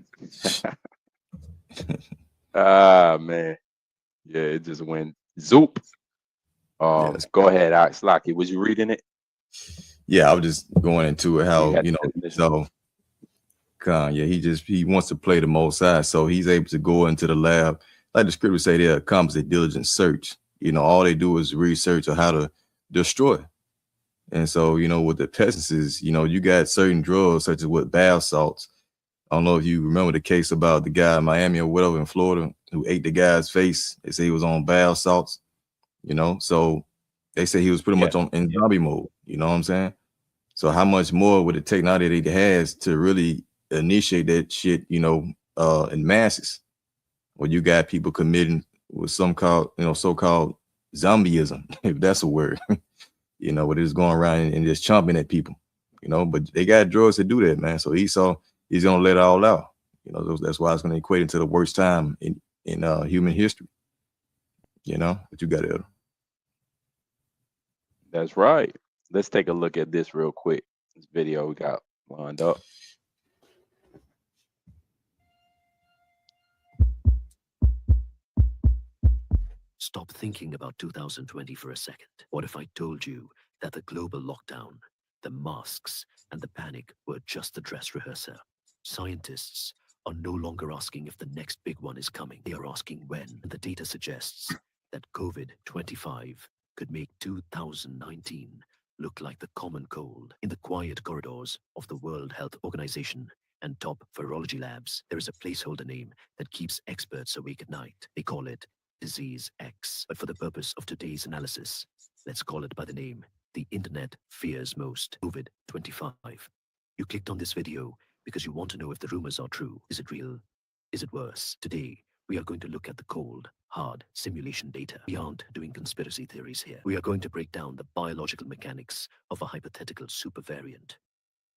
Man. Yeah, it just went zoop. Go ahead, Slocky. Was you reading it? Yeah, I was just going into it, how, he wants to play the Most High, so he's able to go into the lab. Like the scriptures say, there comes a diligent search. All they do is research on how to destroy. And so, with the pestilences, you got certain drugs such as with bath salts. I don't know if you remember the case about the guy in Miami or whatever in Florida who ate the guy's face. They say he was on bath salts, so they say he was pretty much in zombie mode. You know what I'm saying? So how much more with the technology that he has to really initiate that shit, in masses? Well, you got people committing with so-called zombieism, if that's a word, what is going around and just chomping at people, but they got drugs to do that, man. So Esau, he's going to let it all out. That's why it's going to equate into the worst time in human history. But you got it. That's right. Let's take a look at this real quick. This video we got lined up. Stop thinking about 2020 for a second. What if I told you that the global lockdown, the masks, and the panic were just the dress rehearsal? Scientists are no longer asking if the next big one is coming. They are asking when. And the data suggests that COVID-25 could make 2019 look like the common cold. In the quiet corridors of the World Health Organization and top virology labs, there is a placeholder name that keeps experts awake at night. They call it Disease X. But for the purpose of today's analysis, let's call it by the name the internet fears most, COVID-25. You clicked on this video because you want to know if the rumors are true. Is it real? Is it worse? Today, we are going to look at the cold, hard simulation data. We aren't doing conspiracy theories here. We are going to break down the biological mechanics of a hypothetical supervariant,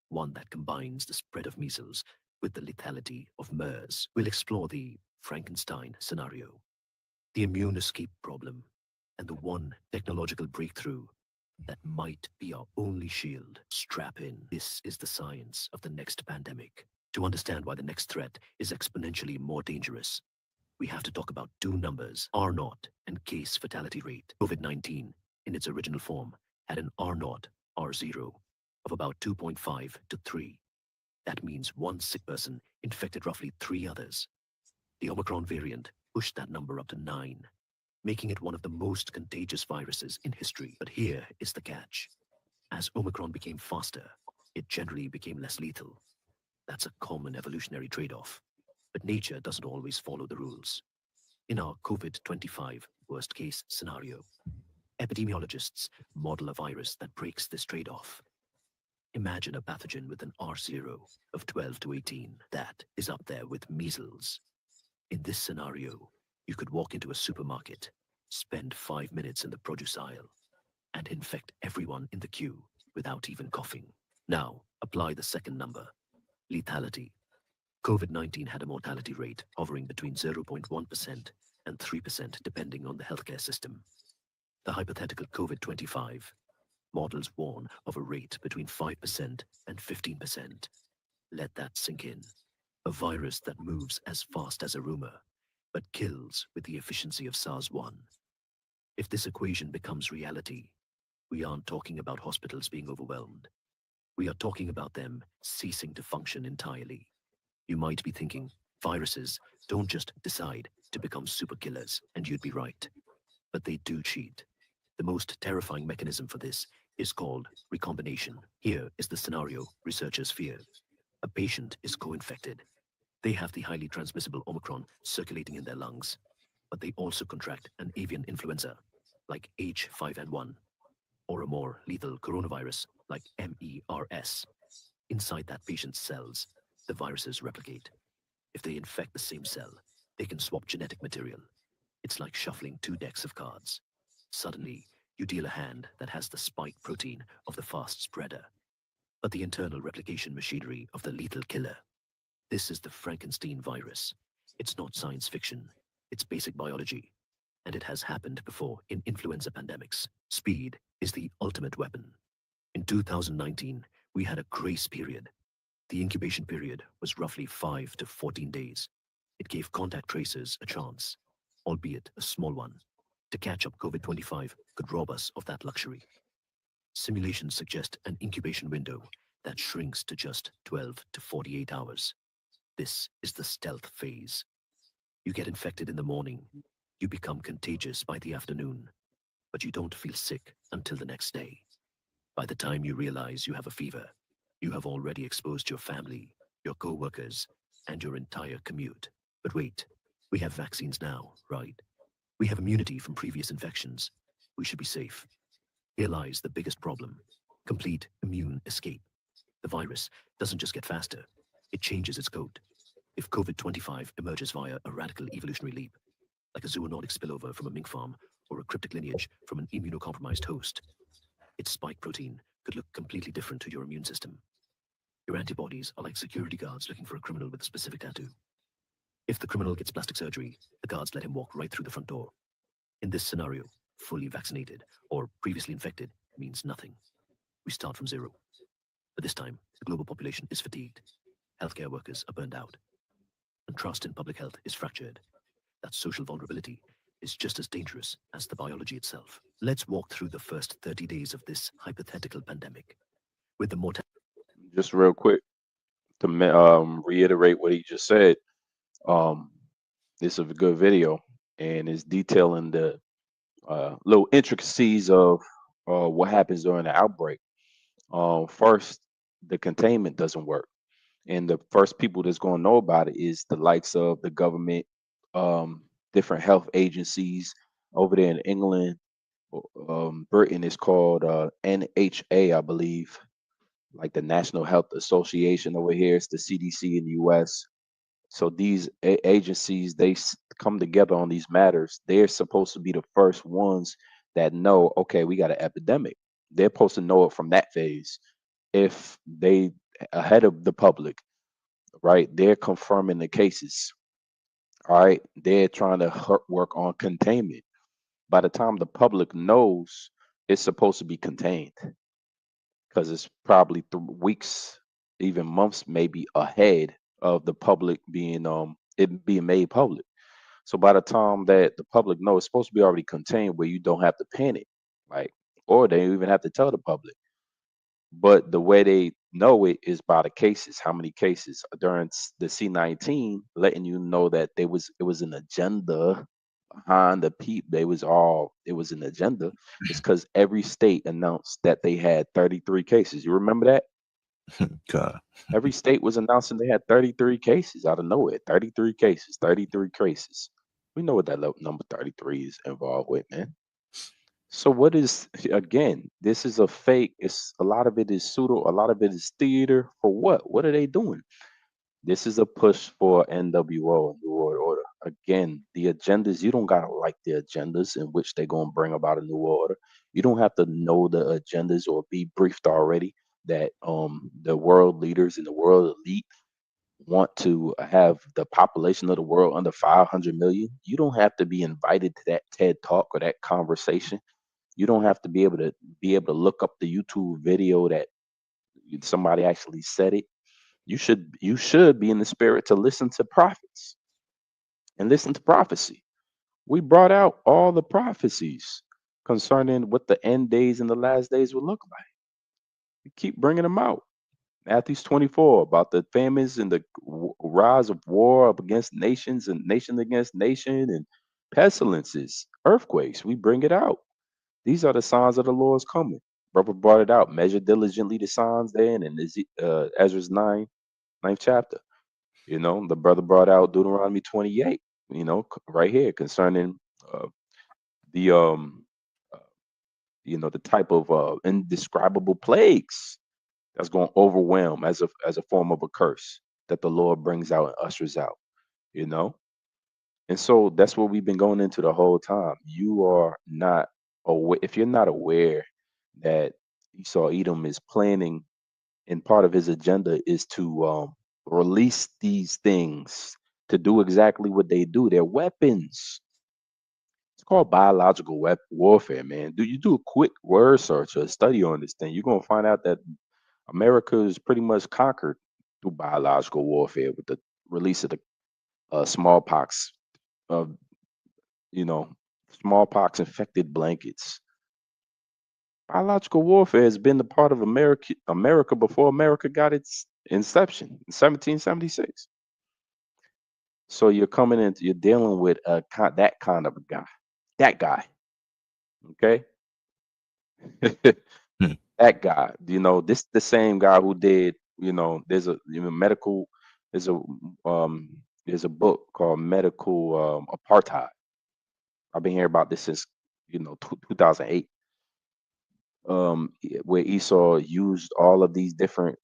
one that combines the spread of measles with the lethality of MERS. We'll explore the Frankenstein scenario, the immune escape problem, and the one technological breakthrough that might be our only shield. Strap in. This is the science of the next pandemic. To understand why the next threat is exponentially more dangerous, we have to talk about two numbers, R0 and case fatality rate. COVID-19, in its original form, had an R0, R0, of about 2.5 to 3. That means one sick person infected roughly 3 others. The Omicron variant pushed that number up to 9, making it one of the most contagious viruses in history. But here is the catch. As Omicron became faster, it generally became less lethal. That's a common evolutionary trade-off. But nature doesn't always follow the rules. In our COVID-25 worst-case scenario, epidemiologists model a virus that breaks this trade-off. Imagine a pathogen with an R0 of 12 to 18. That is up there with measles. In this scenario, you could walk into a supermarket, spend 5 minutes in the produce aisle, and infect everyone in the queue without even coughing. Now, apply the second number, lethality. COVID-19 had a mortality rate hovering between 0.1% and 3% depending on the healthcare system. The hypothetical COVID-25 models warn of a rate between 5% and 15%. Let that sink in. A virus that moves as fast as a rumor, but kills with the efficiency of SARS-1. If this equation becomes reality, we aren't talking about hospitals being overwhelmed. We are talking about them ceasing to function entirely. You might be thinking, viruses don't just decide to become super killers, and you'd be right. But they do cheat. The most terrifying mechanism for this is called recombination. Here is the scenario researchers fear. A patient is co-infected. They have the highly transmissible Omicron circulating in their lungs, but they also contract an avian influenza, like H5N1, or a more lethal coronavirus, like MERS. Inside that patient's cells, the viruses replicate. If they infect the same cell, they can swap genetic material. It's like shuffling two decks of cards. Suddenly, you deal a hand that has the spike protein of the fast spreader, but the internal replication machinery of the lethal killer. This is the Frankenstein virus. It's not science fiction. It's basic biology. And it has happened before in influenza pandemics. Speed is the ultimate weapon. In 2019, we had a grace period. The incubation period was roughly 5 to 14 days. It gave contact tracers a chance, albeit a small one. To catch up, COVID-25 could rob us of that luxury. Simulations suggest an incubation window that shrinks to just 12 to 48 hours. This is the stealth phase. You get infected in the morning. You become contagious by the afternoon, but you don't feel sick until the next day. By the time you realize you have a fever, you have already exposed your family, your co-workers, and your entire commute. But wait, we have vaccines now, right? We have immunity from previous infections. We should be safe. Here lies the biggest problem: complete immune escape. The virus doesn't just get faster, it changes its code. If COVID-25 emerges via a radical evolutionary leap, like a zoonotic spillover from a mink farm or a cryptic lineage from an immunocompromised host, its spike protein could look completely different to your immune system. Your antibodies are like security guards looking for a criminal with a specific tattoo. If the criminal gets plastic surgery, the guards let him walk right through the front door. In this scenario, fully vaccinated or previously infected means nothing. We start from zero. But this time, the global population is fatigued. Healthcare workers are burned out. And trust in public health is fractured. That social vulnerability is just as dangerous as the biology itself. Let's walk through the first 30 days of this hypothetical pandemic. With the mortality. Just real quick to reiterate what he just said. This is a good video, and it's detailing the little intricacies of what happens during the outbreak. First, the containment doesn't work, and the first people that's going to know about it is the likes of the government, different health agencies over there in England. Britain is called NHA, I believe, like the National Health Association. Over here, it's the CDC in the US. So these agencies, they come together on these matters. They're supposed to be the first ones that know, okay, we got an epidemic. They're supposed to know it from that phase. If they ahead of the public, right? They're confirming the cases. All right, they're trying to work on containment. By the time the public knows, it's supposed to be contained, because it's probably weeks, even months, maybe ahead of the public being it being made public. So by the time that the public knows, it's supposed to be already contained, where you don't have to panic, like, or they don't even have to tell the public. But the way they know it is by the cases. How many cases during the C19, letting you know that it was an agenda behind the peep. It was an agenda. It's because every state announced that they had 33 cases. You remember that? God. Every state was announcing they had 33 cases out of nowhere. 33 cases, 33 cases. We know what that number 33 is involved with, man. So what is, again, this is a fake. It's a lot of it is pseudo, a lot of it is theater. For what? What are they doing? This is a push for NWO, New World Order. Again, the agendas, you don't gotta like the agendas in which they're gonna bring about a new order. You don't have to know the agendas or be briefed already that the world leaders and the world elite want to have the population of the world under 500 million. You don't have to be invited to that TED talk or that conversation. You don't have to be able to look up the YouTube video that somebody actually said it. You should be in the spirit to listen to prophets and listen to prophecy. We brought out all the prophecies concerning what the end days and the last days would look like. We keep bringing them out. Matthew 24 about the famines and the rise of war up against nations and nation against nation and pestilences, earthquakes. We bring it out. These are the signs of the Lord's coming. Brother brought it out. Measure diligently the signs then in Ezra's 9th chapter. You know, the brother brought out Deuteronomy 28, you know, right here concerning the you know, the type of indescribable plagues that's going to overwhelm as a form of a curse that the Lord brings out and ushers out, you know. And so that's what we've been going into the whole time. You are not aware, if you're not aware that Esau Edom is planning, and part of his agenda is to release these things to do exactly what they do. They're weapons. It's called biological warfare, man. You do a quick word search or study on this thing, you're gonna find out that America is pretty much conquered through biological warfare with the release of the smallpox, you know, smallpox infected blankets. Biological warfare has been a part of America before America got its inception in 1776. So you're dealing with that kind of a guy, that guy, okay? That guy, you know, this the same guy who did, you know, there's a there's a book called Medical Apartheid. I've been hearing about this since, you know, 2008. Where Esau used all of these different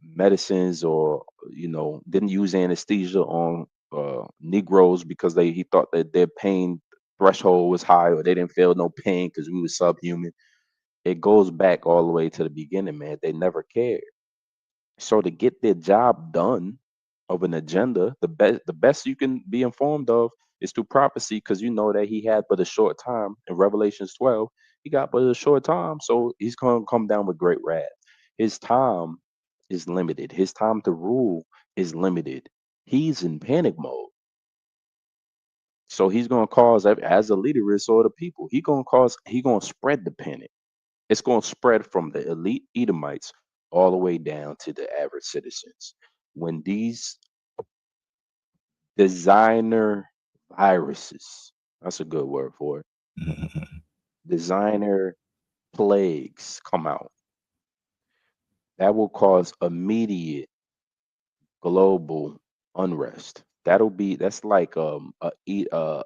medicines, or, you know, didn't use anesthesia on Negroes because he thought that their pain threshold was high, or they didn't feel no pain because we were subhuman. It goes back all the way to the beginning, man. They never cared. So to get their job done of an agenda, the best you can be informed of is through prophecy, because you know that he had but a short time. In Revelations 12, he got but a short time, so he's going to come down with great wrath. His time is limited. His time to rule is limited. He's in panic mode. So he's going to cause, as a leader, is all the people. He's going to spread the panic. It's going to spread from the elite Edomites all the way down to the average citizens. When these designer viruses, that's a good word for it, designer plagues come out, that will cause immediate global unrest. That's like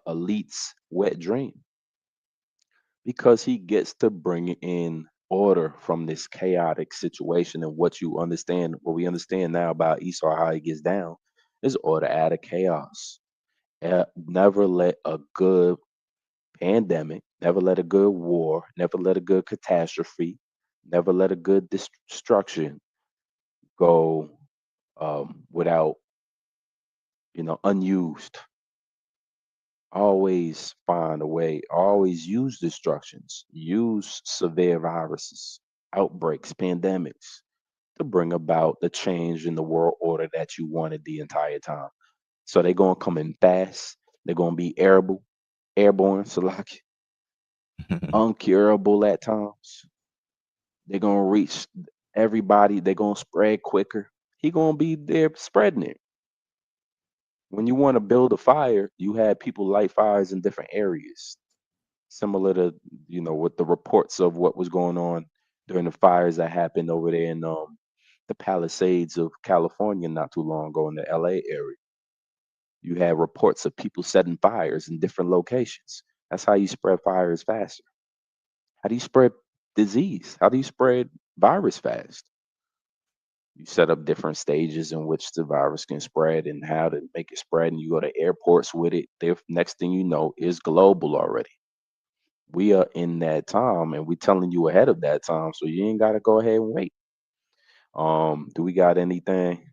elite's wet dream, because he gets to bring in order from this chaotic situation. And what we understand now about Esau, how he gets down, is order out of chaos. Never let a good pandemic, never let a good war, never let a good catastrophe, never let a good destruction go without, you know, unused. Always find a way, always use destructions, use severe viruses, outbreaks, pandemics to bring about the change in the world order that you wanted the entire time. So they're going to come in fast. They're going to be airborne, Salaki, uncurable at times. They're going to reach everybody. They're going to spread quicker. He going to be there spreading it. When you want to build a fire, you have people light fires in different areas, similar to, you know, with the reports of what was going on during the fires that happened over there in the Palisades of California not too long ago, in the LA area. You had reports of people setting fires in different locations. That's how you spread fires faster. How do you spread disease? How do you spread virus fast? You set up different stages in which the virus can spread and how to make it spread, and you go to airports with it. Next thing you know, is global already. We are in that time, and we're telling you ahead of that time, so you ain't got to go ahead and wait. Do we got anything?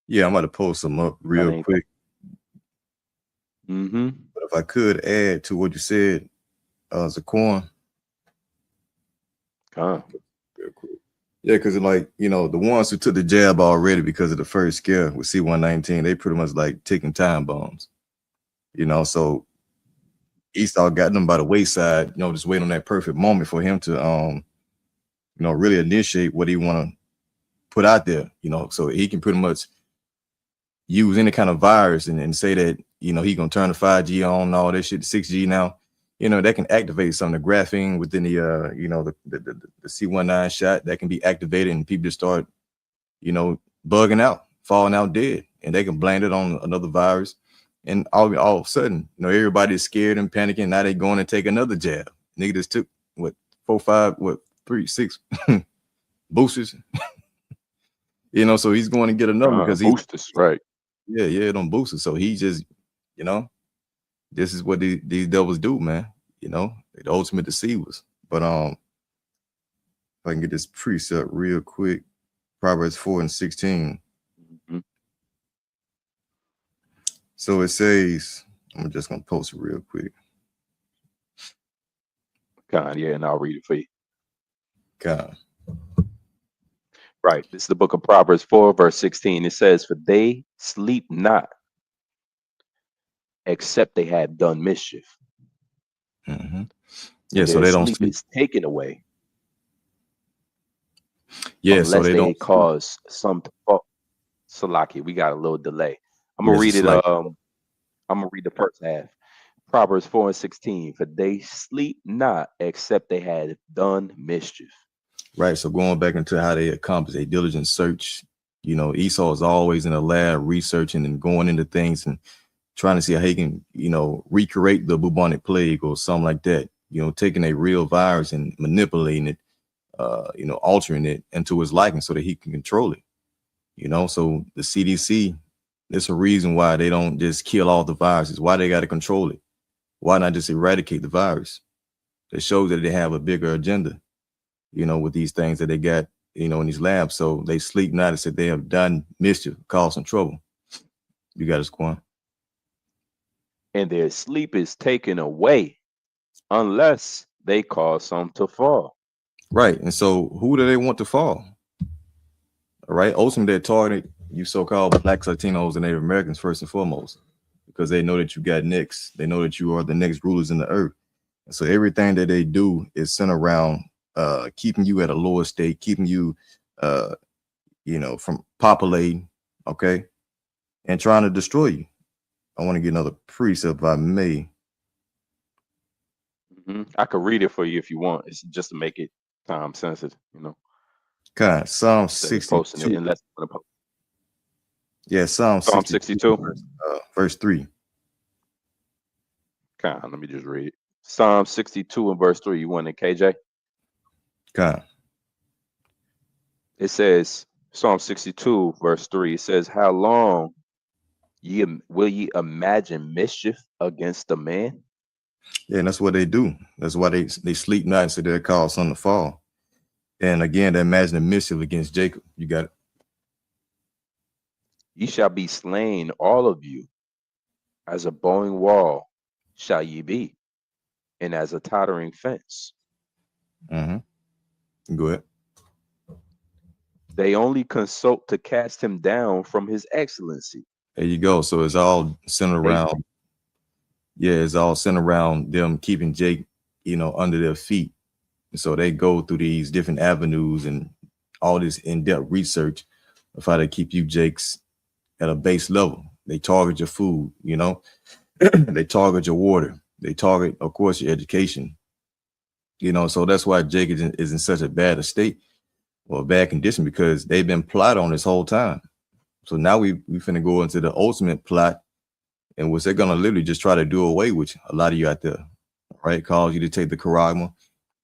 Yeah, I'm about to post some up real quick. But if I could add to what you said, Zaquan. Real quick. Yeah, because like, you know, the ones who took the jab already because of the first scare with C119, they pretty much like ticking time bombs. You know, so Esau got them by the wayside, you know, just waiting on that perfect moment for him to you know, really initiate what he want to put out there, you know, so he can pretty much use any kind of virus and say that, you know, he gonna turn the 5G on and all that shit, 6G now, you know, that can activate some of the graphene within the you know, the C19 shot that can be activated and people just start, you know, bugging out, falling out dead, and they can blame it on another virus. And all of a sudden, you know, everybody's scared and panicking. Now they going to take another jab. Nigga just took what 4, 5, what 3, 6 boosters. You know, so he's going to get another because boosters, right? Yeah, them boosters. So he just, you know, this is what these devils do, man. You know, the ultimate deceivers. But if I can get this precept real quick, Proverbs 4:16. So it says, I'm just gonna post it real quick. God, yeah, and I'll read it for you. God. Right. This is the book of Proverbs 4, verse 16. It says, "For they sleep not, except they have done mischief." Yeah, so they don't sleep is taken away. Yeah, unless so they don't cause some. Salaki, we got a little delay. I'm gonna Yes, read it's it. like- I'm gonna read the first half. Proverbs 4:16. For they sleep not, except they had done mischief. Right. So going back into how they accomplish a diligent search, you know, Esau is always in the lab researching and going into things and trying to see how he can, you know, recreate the bubonic plague or something like that. You know, taking a real virus and manipulating it, you know, altering it into his liking so that he can control it. You know, so the CDC, there's a reason why they don't just kill all the viruses. Why they got to control it? Why not just eradicate the virus? It shows that they have a bigger agenda, you know, with these things that they got, you know, in these labs. So they sleep not and said they have done mischief, caused some trouble. You got us, Quan. And their sleep is taken away unless they cause some to fall. Right. And so who do they want to fall? All right. Ultimately, they're targeting you so-called Blacks, Latinos, and Native Americans first and foremost, because they know that you got next. They know that you are the next rulers in the earth. And so everything that they do is centered around keeping you at a lower state, keeping you, you know, from populating, okay, and trying to destroy you. I want to get another precept if I may. I could read it for you if you want. It's just to make it time sensitive, you know. God, Psalm Instead of posting it 62. unless Yeah, Psalm 62, verse 3. God, let me just read it. Psalm 62 and verse 3. You want it, KJ? God. It says, Psalm 62, verse 3. It says, "How long will ye imagine mischief against a man?" Yeah, and that's what they do. That's why they sleep not and so they cause something to fall. And again, they imagine a mischief against Jacob. You got it. "Ye shall be slain, all of you, as a bowing wall shall ye be, and as a tottering fence." Go ahead. They only consult to cast him down from his excellency. There you go. So it's all centered around, it's all centered around them keeping Jake, you know, under their feet. And so they go through these different avenues and all this in-depth research of how to keep you Jakes at a base level. They target your food, you know, they target your water, they target, of course, your education. You know, so that's why Jake is in such a bad state or a bad condition, because they've been plotting on this whole time. So now we finna go into the ultimate plot, in which they're gonna literally just try to do away with a lot of you out there, right? Cause you to take the Karagma,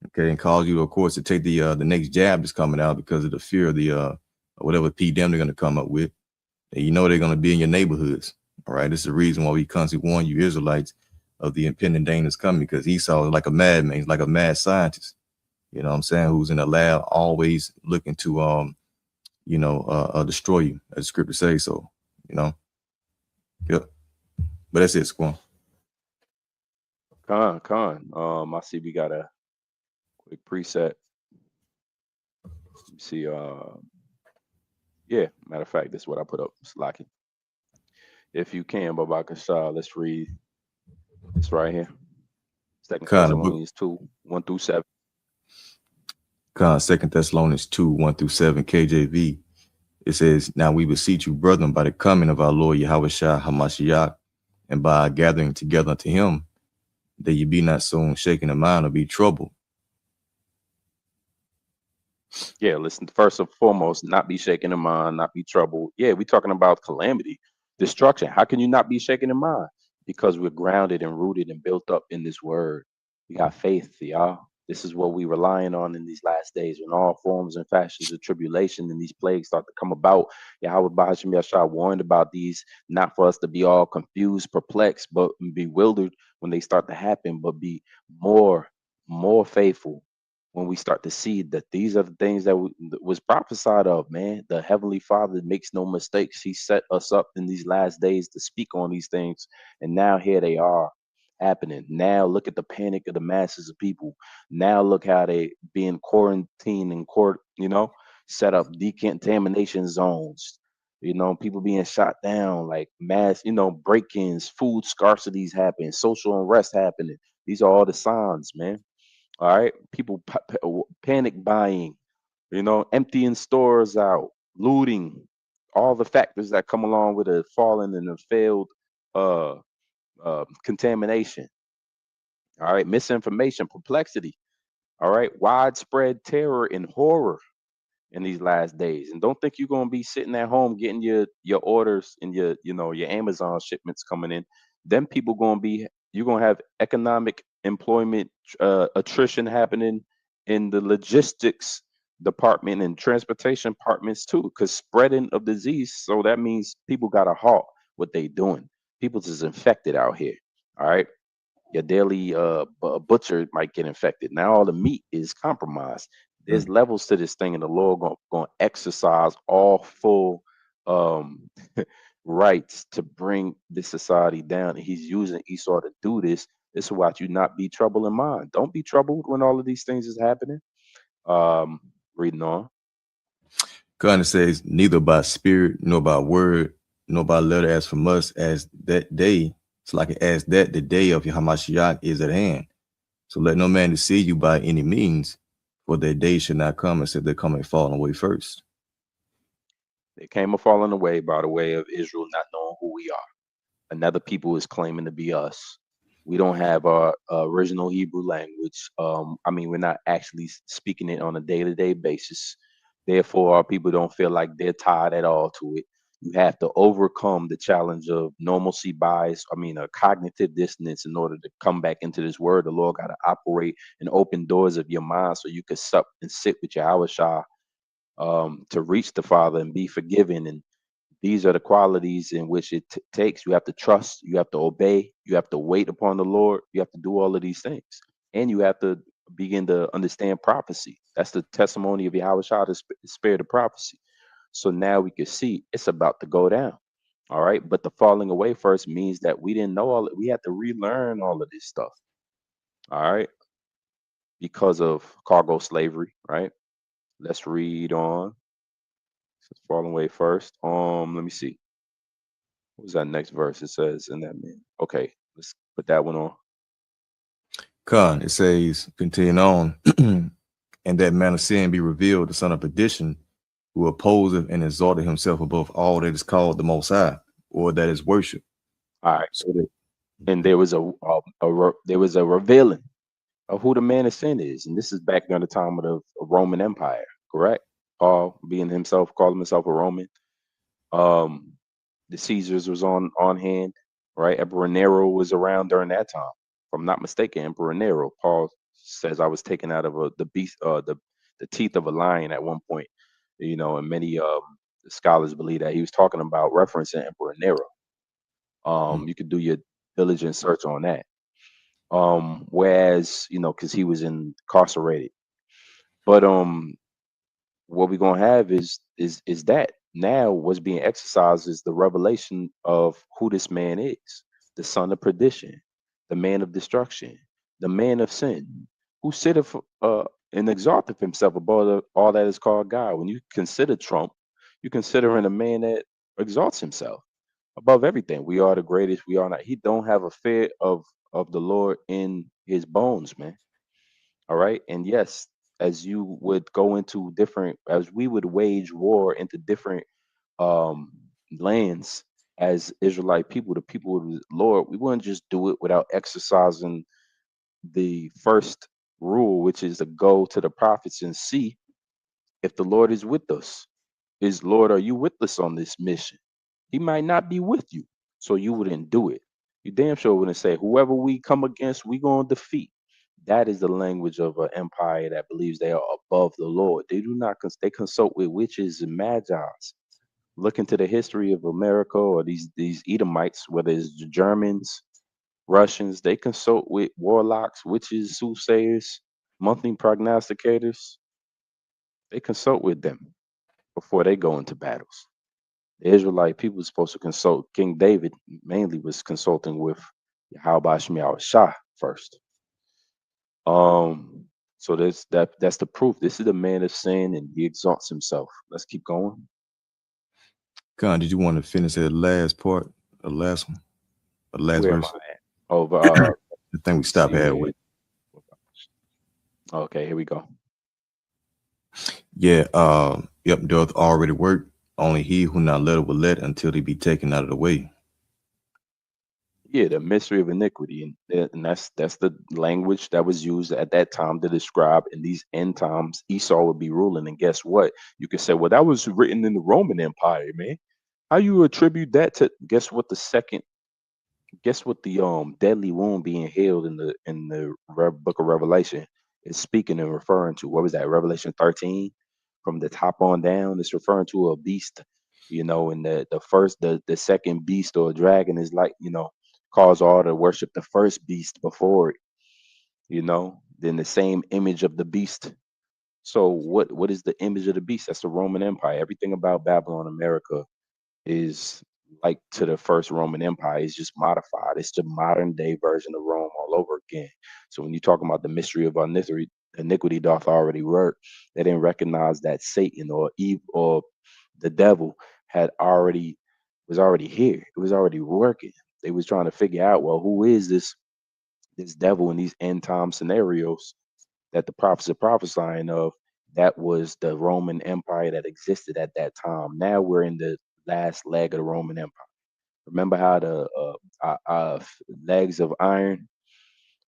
okay, and cause you, of course, to take the next jab that's coming out because of the fear of the whatever PM they're gonna come up with. And you know they're gonna be in your neighborhoods, all right? This is the reason why we constantly warn you Israelites of the impending dangers coming, because Esau is like a madman, he's like a mad scientist, you know what I'm saying, who's in the lab always looking to you know, destroy you, as the scripture says so, you know. Yep. But that's it, Squam. Con. I see we got a quick preset. See, yeah, matter of fact, this is what I put up, Slaki. If you can, Babaka Shah, let's read this right here. Second Kind of book. Thessalonians 2, 1 through 7. Second Thessalonians 2, 1 through 7, KJV. It says, "Now we beseech you, brethren, by the coming of our Lord Yahushua HaMashiach, and by our gathering together unto him, that ye be not soon shaken in mind or be troubled." Yeah, listen, first and foremost, not be shaken in mind, not be troubled. Yeah, we're talking about calamity, destruction. How can you not be shaken in mind? Because we're grounded and rooted and built up in this word. We got faith, y'all. This is what we're relying on in these last days when all forms and fashions of tribulation and these plagues start to come about. Yahweh Bahashim Yashar warned about these, not for us to be all confused, perplexed, but bewildered when they start to happen, but be more faithful when we start to see that these are the things that was prophesied of, man. The Heavenly Father makes no mistakes. He set us up in these last days to speak on these things. And now here they are happening. Now look at the panic of the masses of people. Now look how they being quarantined and set up decontamination zones. People being shot down, like mass, break-ins, food scarcities happening, social unrest happening. These are all the signs, man. All right, people panic buying, emptying stores out, looting, all the factors that come along with a fallen and a failed contamination. All right, misinformation, perplexity. All right, widespread terror and horror in these last days. And don't think you're gonna be sitting at home getting your orders and your Amazon shipments coming in. Them people you're gonna have economic employment attrition happening in the logistics department and transportation departments too, because spreading of disease. So that means people gotta halt what they doing. People just infected out here. All right. Your daily butcher might get infected. Now all the meat is compromised. There's levels to this thing, and the Lord going to exercise all full rights to bring this society down. And he's using Esau to do this. This is why you not be troubled in mind. Don't be troubled when all of these things is happening. Reading on. God says, "Neither by spirit, nor by word, nor by letter as from us, as that day." It's like as that the day of Hamashiach is at hand. So let no man deceive you by any means, for their day should not come except they come and fall away first. They came a falling away by the way of Israel not knowing who we are. Another people is claiming to be us. We don't have our original Hebrew language. We're not actually speaking it on a day-to-day basis. Therefore, our people don't feel like they're tied at all to it. You have to overcome the challenge of normalcy bias, a cognitive dissonance in order to come back into this word. The Lord got to operate and open doors of your mind so you can sup and sit with your Yahushua to reach the Father and be forgiven. And these are the qualities in which it takes. You have to trust, you have to obey, you have to wait upon the Lord, you have to do all of these things. And you have to begin to understand prophecy. That's the testimony of Yahushua, the spirit of prophecy. So now we can see it's about to go down. All right. But the falling away first means that we didn't know all. We had to relearn all of this stuff. All right. Because of cargo slavery. Right. Let's read on. Falling away first. Let me see. What was that next verse? It says, "And that man." Okay. Let's put that one on. Con, it says, continuing on, "And that man of sin be revealed, the son of perdition, who opposeth and exalted himself above all that is called the Most High, or that is worship." All right. So and there was a revealing of who the man of sin is, and this is back during the time of the Roman Empire, correct? Paul calling himself a Roman. The Caesars was on hand, right? Emperor Nero was around during that time. If I'm not mistaken, Emperor Nero. Paul says I was taken out of the teeth of a lion at one point. And many scholars believe that he was talking about referencing Emperor Nero. You could do your diligent search on that. Whereas, because he was incarcerated. But what we're gonna have is that now what's being exercised is the revelation of who this man is, the son of perdition, the man of destruction, the man of sin, who sitteth and exalteth himself above all that is called God. When you consider Trump, you considering a man that exalts himself above everything. We are the greatest. We are not. He don't have a fear of the Lord in his bones, man. All right. And yes, as you would go into different, as we would wage war into different um lands as Israelite people, the people of the Lord, we wouldn't just do it without exercising the first rule, which is to go to the prophets and see if the Lord is with us. Is Lord, are you with us on this mission? He might not be with you, so you wouldn't do it. You damn sure wouldn't say, whoever we come against, we gonna defeat. That is the language of an empire that believes they are above the Lord. They do not. They consult with witches and magi's. Look into the history of America or these Edomites, whether it's the Germans, Russians. They consult with warlocks, witches, soothsayers, monthly prognosticators. They consult with them before they go into battles. The Israelite people was supposed to consult. King David mainly was consulting with Yahweh Shemiah Shah first. So that's the proof. This is the man of sin, and he exalts himself. Let's keep going. Con, did you want to finish that last part, the last one, the last Where am verse? I at? Over. I think we stopped see halfway. Okay, here we go. Yeah. Yep. Doth already work. Only he who not let will let until he be taken out of the way. Yeah, the mystery of iniquity, and that's the language that was used at that time to describe in these end times Esau would be ruling. And guess what? You could say, well, that was written in the Roman Empire, man. How you attribute that to? Guess what? Guess what? The deadly wound being healed in the book of Revelation is speaking and referring to. What was that? Revelation 13, from the top on down. It's referring to a beast, and the second beast or dragon is like, cause all to worship the first beast before it, then the same image of the beast. So what is the image of the beast? That's the Roman Empire. Everything about Babylon, America, is like to the first Roman Empire. It's just modified. It's the modern day version of Rome all over again. So when you talk about the mystery of iniquity doth already work, they didn't recognize that Satan or Eve or the devil was already here. It was already working. They was trying to figure out, well, who is this devil in these end time scenarios that the prophets are prophesying of? That was the Roman Empire that existed at that time. Now we're in the last leg of the Roman Empire. Remember how the legs of iron,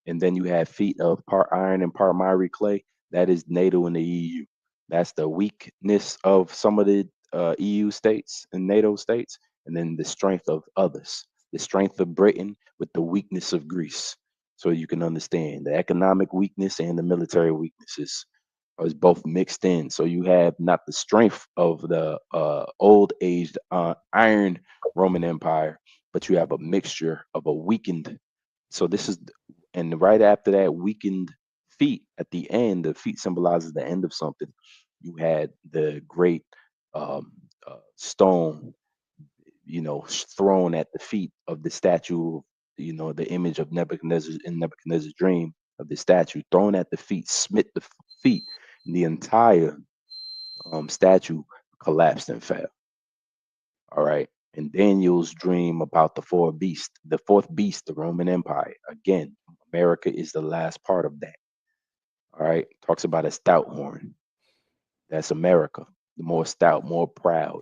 and then you have feet of part iron and part miry clay? That is NATO and the EU. That's the weakness of some of the EU states and NATO states, and then the strength of others. The strength of Britain with the weakness of Greece. So you can understand the economic weakness and the military weaknesses is both mixed in. So you have not the strength of the old aged iron Roman Empire, but you have a mixture of a weakened. So this is, and right after that weakened feet at the end, the feet symbolizes the end of something. You had the great stone, thrown at the feet of the statue, the image of Nebuchadnezzar in Nebuchadnezzar's dream of the statue, thrown at the feet, smit the feet, and the entire statue collapsed and fell. All right. And Daniel's dream about the fourth beast, the Roman Empire. Again, America is the last part of that. All right. Talks about a stout horn. That's America. The more stout, more proud.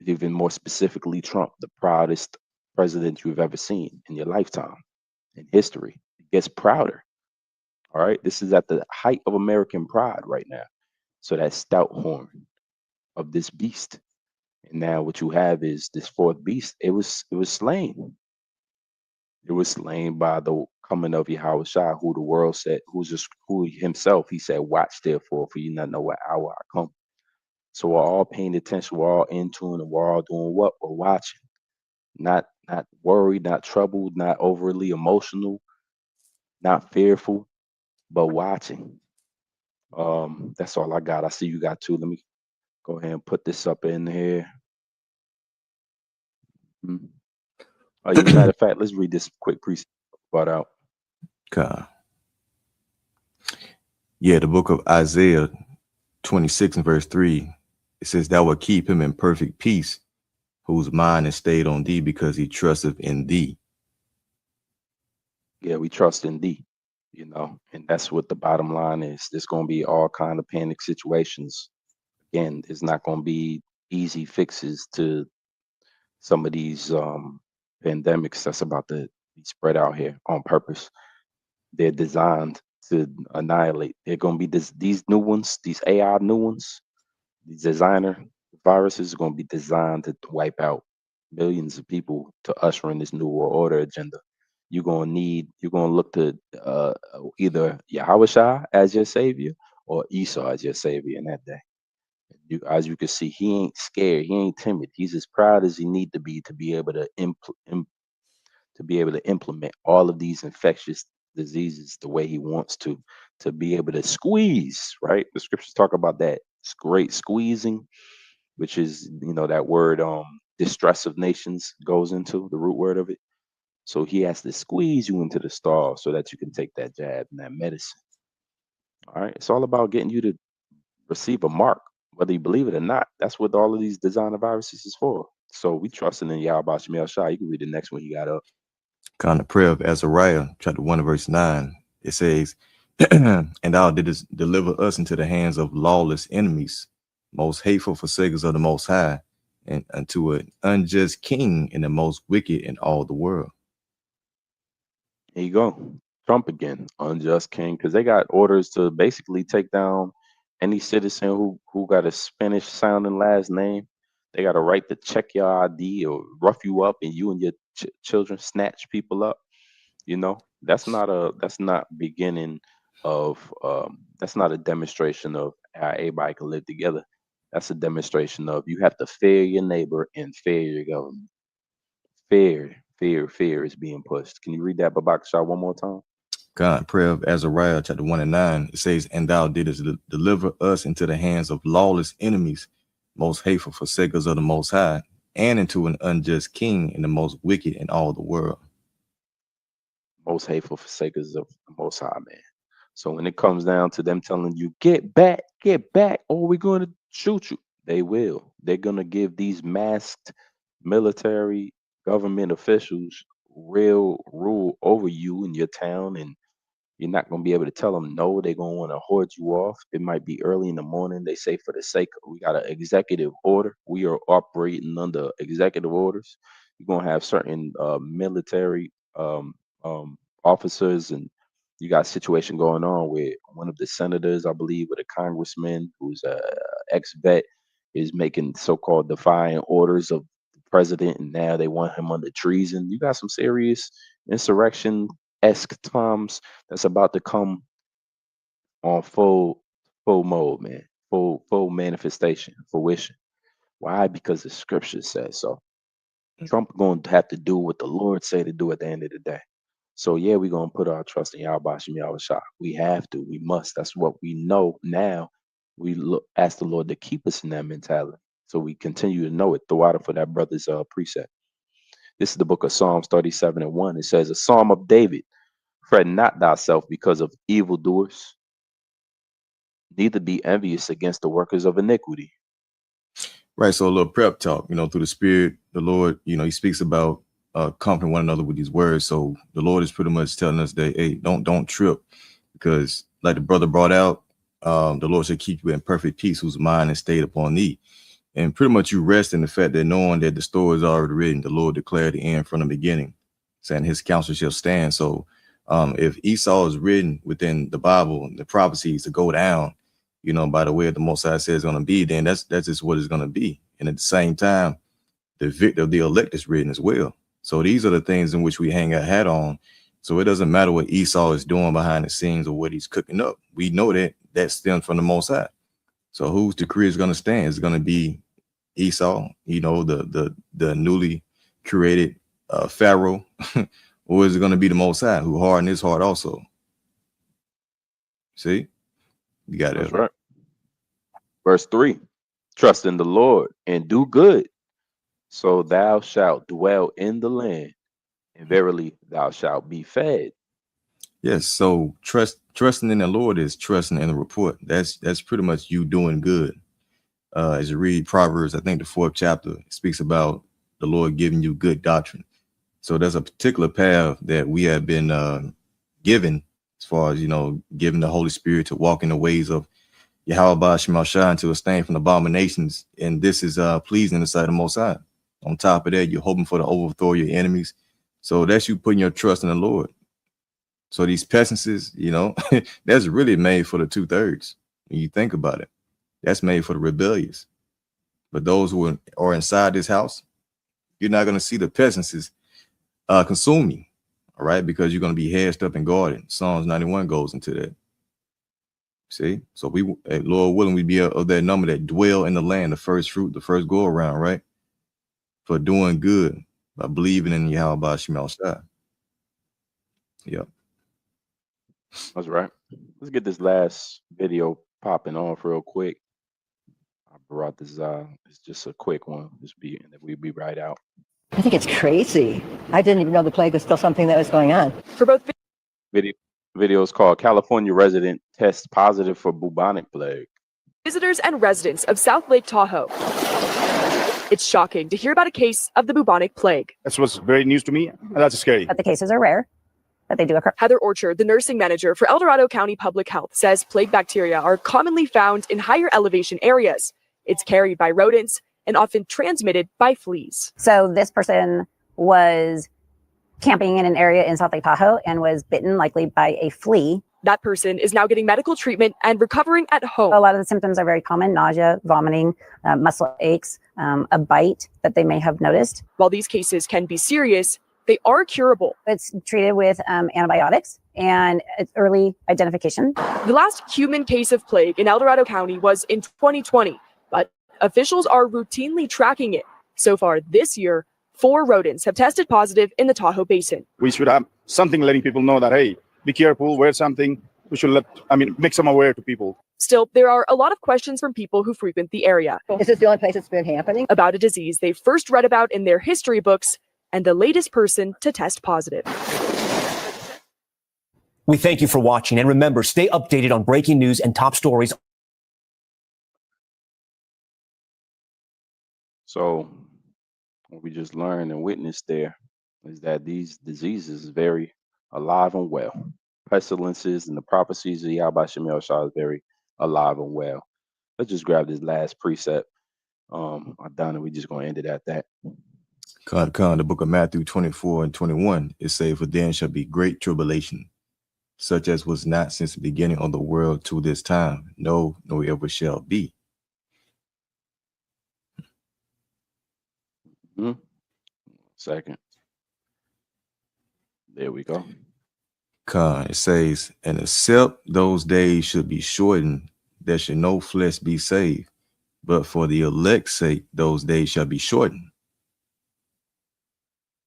Even more specifically, Trump, the proudest president you've ever seen in your lifetime in history. It gets prouder. All right. This is at the height of American pride right now. So that stout horn of this beast. And now what you have is this fourth beast. It was slain. It was slain by the coming of Yahweh Shah, who the world said, who himself, he said, watch therefore, for you not know what hour I come. So we're all paying attention, we're all in tune, and we're all doing what? We're watching. Not worried, not troubled, not overly emotional, not fearful, but watching. That's all I got. I see you got two. Let me go ahead and put this up in here. Matter of fact, let's read this quick precept brought out. God. Yeah, the book of Isaiah 26 and verse 3, it says, "Thou will keep him in perfect peace, whose mind is stayed on thee, because he trusteth in thee." Yeah, we trust in thee, and that's what the bottom line is. There's going to be all kind of panic situations. Again, there's not going to be easy fixes to some of these pandemics that's about to be spread out here on purpose. They're designed to annihilate. They're going to be these new ones, these AI new ones, these designer viruses are going to be designed to wipe out millions of people to usher in this new world order agenda. You're going to look to either Yahushua as your savior or Esau as your savior in that day. As you can see, he ain't scared. He ain't timid. He's as proud as he need to be able to implement all of these infectious diseases the way he wants to be able to squeeze. Right? The scriptures talk about that. It's great squeezing, which is that word distress of nations goes into the root word of it. So he has to squeeze you into the stall so that you can take that jab and that medicine. All right, it's all about getting you to receive a mark, whether you believe it or not. That's what all of these designer viruses is for. So we trusting in Yahweh Shemel Shah. You can read the next one you got up. Kind of prayer of Azariah, chapter 1, verse 9. It says, "And thou didst deliver us into the hands of lawless enemies, most hateful forsakers of the Most High, and unto an unjust king and the most wicked in all the world." Here you go. Trump again, unjust king, because they got orders to basically take down any citizen who got a Spanish sounding last name. They got a right to check your ID or rough you up, and you and your children snatch people up. That's not beginning of that's not a demonstration of how everybody can live together. That's a demonstration of you have to fear your neighbor and fear your government. Fear is being pushed. Can you read that Babak Shah one more time? God, prayer of Azariah, chapter 1 and 9. It says, "And thou didst deliver us into the hands of lawless enemies, most hateful forsakers of the Most High, and into an unjust king and the most wicked in all the world." Most hateful forsakers of the Most High, man. So when it comes down to them telling you, get back, or we're going to shoot you, they will. They're going to give these masked military government officials real rule over you and your town, and you're not going to be able to tell them no. They're going to want to hoard you off. It might be early in the morning. They say for the sake of, we got an executive order. We are operating under executive orders. You're going to have certain military officers, and you got a situation going on where one of the senators, I believe, or the congressman who's a ex-vet is making so-called defiant orders of the president, and now they want him under treason. You got some serious insurrection-esque times that's about to come on full mode, man. Full manifestation, fruition. Why? Because the scripture says so. Trump going to have to do what the Lord say to do at the end of the day. So yeah, we're gonna put our trust in Yahweh Shem Yahweh Shah. We have to, we must. That's what we know now. We ask the Lord to keep us in that mentality. So we continue to know it. The water for that brother's precept. This is the book of Psalms 37 and 1. It says, a psalm of David, fret not thyself because of evildoers, neither be envious against the workers of iniquity. Right. So a little prep talk, through the Spirit, the Lord, he speaks about comforting one another with these words. So the Lord is pretty much telling us that, hey, don't trip, because like the brother brought out, the Lord should keep you in perfect peace, whose mind is stayed upon thee. And pretty much you rest in the fact that knowing that the story is already written, the Lord declared the end from the beginning, saying his counsel shall stand. So if Esau is written within the Bible, the prophecies to go down, by the way the Most High says it's going to be, then that's just what it's going to be. And at the same time, the victor of the elect is written as well. So these are the things in which we hang our hat on. So it doesn't matter what Esau is doing behind the scenes or what he's cooking up. We know that stems from the Most High. So whose decree is going to stand? Is going to be Esau, the newly created Pharaoh, or is it going to be the Most High, who hardened his heart also? See, you got it. That's right. Verse 3, trust in the Lord and do good, so thou shalt dwell in the land, and verily thou shalt be fed. Yes. So trusting in the Lord is trusting in the report. That's pretty much you doing good. As you read Proverbs, I think the 4th chapter, it speaks about the Lord giving you good doctrine. So there's a particular path that we have been given, as far as, giving the Holy Spirit to walk in the ways of Yahweh Shema Shah, and to abstain from abominations. And this is pleasing in the sight of Most High. On top of that, you're hoping for the overthrow of your enemies. So that's you putting your trust in the Lord. So these pestilences, that's really made for the 2/3. When you think about it, that's made for the rebellious. But those who are inside this house, you're not going to see the pestilences consume you. All right, because you're going to be hedged up and guarded. Psalms 91 goes into that. See, so we, Lord willing, we be of that number that dwell in the land, the first fruit, the first go around, right? For doing good by believing in Yahweh Shema Shah. Yep. That's right. Let's get this last video popping off real quick. I brought this it's just a quick one. And then we'll be right out. I think it's crazy. I didn't even know the plague was still something that was going on. For both Video is called California Resident Tests Positive for Bubonic Plague. Visitors and residents of South Lake Tahoe. It's shocking to hear about a case of the bubonic plague. That's what's very news to me. And that's scary. But the cases are rare, but they do occur. Heather Orchard, the nursing manager for El Dorado County Public Health, says plague bacteria are commonly found in higher elevation areas. It's carried by rodents and often transmitted by fleas. So this person was camping in an area in South Lake Tahoe and was bitten, likely by a flea. That person is now getting medical treatment and recovering at home. A lot of the symptoms are very common: nausea, vomiting, muscle aches, a bite that they may have noticed. While these cases can be serious, they are curable. It's treated with antibiotics, and it's early identification. The last human case of plague in El Dorado County was in 2020, but officials are routinely tracking it. So far this year, 4 rodents have tested positive in the Tahoe Basin. We should have something letting people know that, hey, be careful, wear something. We should make some aware to people. Still, there are a lot of questions from people who frequent the area. Is this the only place it's been happening? About a disease they first read about in their history books and the latest person to test positive. We thank you for watching, and remember, stay updated on breaking news and top stories. So what we just learned and witnessed there is that these diseases is very alive and well. Pestilences and the prophecies of Yahweh Shema Shah is very alive and well. Let's just grab this last precept. I'm done, and we're just going to end it at that. The book of Matthew 24 and 21, it says, "For then shall be great tribulation, such as was not since the beginning of the world to this time, no, nor ever shall be." Second. There we go. It says, "And except those days should be shortened, there should no flesh be saved. But for the elect's sake, those days shall be shortened."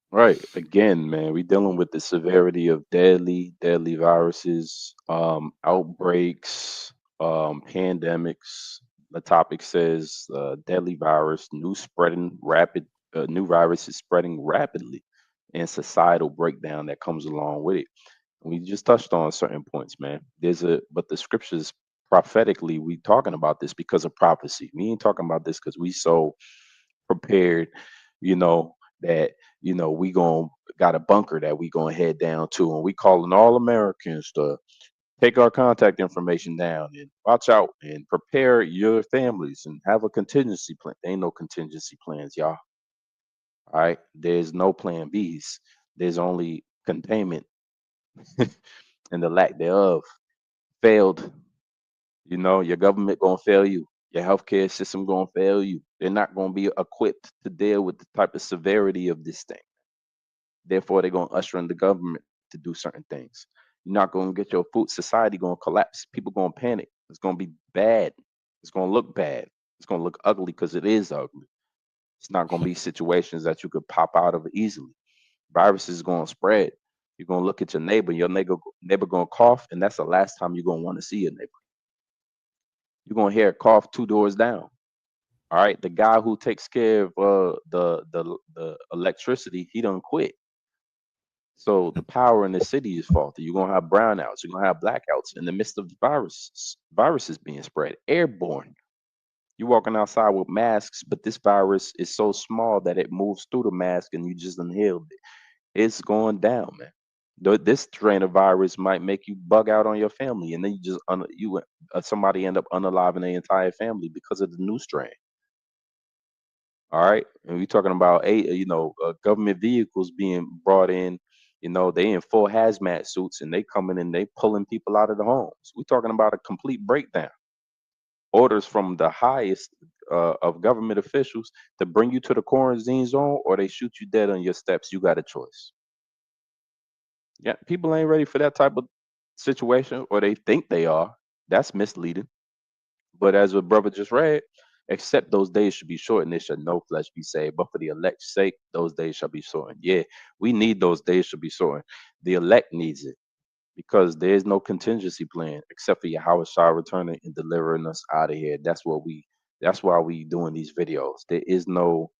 Right. Again, man, we dealing with the severity of deadly viruses, outbreaks, pandemics. The topic says deadly virus, new virus is spreading rapidly, and societal breakdown that comes along with it. We just touched on certain points, man. But the scriptures prophetically, we talking about this because of prophecy. We ain't talking about this because we so prepared, that we got a bunker that we gonna head down to, and we calling all Americans to take our contact information down and watch out and prepare your families and have a contingency plan. There ain't no contingency plans, y'all. All right, there's no plan B's. There's only containment and the lack thereof. Failed. Your government gonna fail you. Your healthcare system gonna fail you. They're not gonna be equipped to deal with the type of severity of this thing. Therefore, they're gonna usher in the government to do certain things. You're not gonna get your food. Society gonna collapse. People gonna panic. It's gonna be bad. It's gonna look bad. It's gonna look ugly because it is ugly. It's not gonna be situations that you could pop out of easily. Viruses gonna spread. You're gonna look at your neighbor gonna cough, and that's the last time you're gonna want to see your neighbor. You're gonna hear a cough 2 doors down. All right, the guy who takes care of the electricity, he done quit. So the power in the city is faulty. You're gonna have brownouts. You're gonna have blackouts in the midst of the viruses being spread, airborne. You're walking outside with masks, but this virus is so small that it moves through the mask and you just inhaled it. It's going down, man. This strain of virus might make you bug out on your family, and then you just somebody end up unaliving the entire family because of the new strain. All right, and we're talking about government vehicles being brought in. They in full hazmat suits and they coming and they pulling people out of the homes. We're talking about a complete breakdown. Orders from the highest of government officials to bring you to the quarantine zone, or they shoot you dead on your steps. You got a choice. Yeah, people ain't ready for that type of situation, or they think they are. That's misleading. But as what brother just read, except those days should be shortened, there shall no flesh be saved. But for the elect's sake, those days shall be shortened. Yeah, we need those days should be shortened. The elect needs it because there is no contingency plan except for Yahweh Shah returning and delivering us out of here. That's why we doing these videos. There is no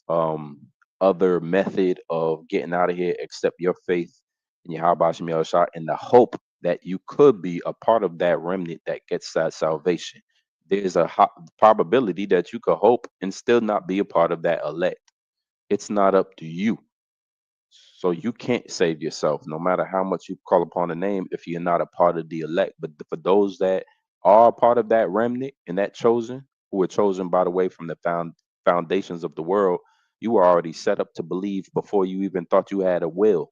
other method of getting out of here except your faith in Yahweh Shem Shah and the hope that you could be a part of that remnant that gets that salvation. There's a probability that you could hope and still not be a part of that elect. It's not up to you. So you can't save yourself, no matter how much you call upon the name, if you're not a part of the elect. But for those that are a part of that remnant and that chosen, who were chosen, by the way, from the foundations of the world, you were already set up to believe before you even thought you had a will.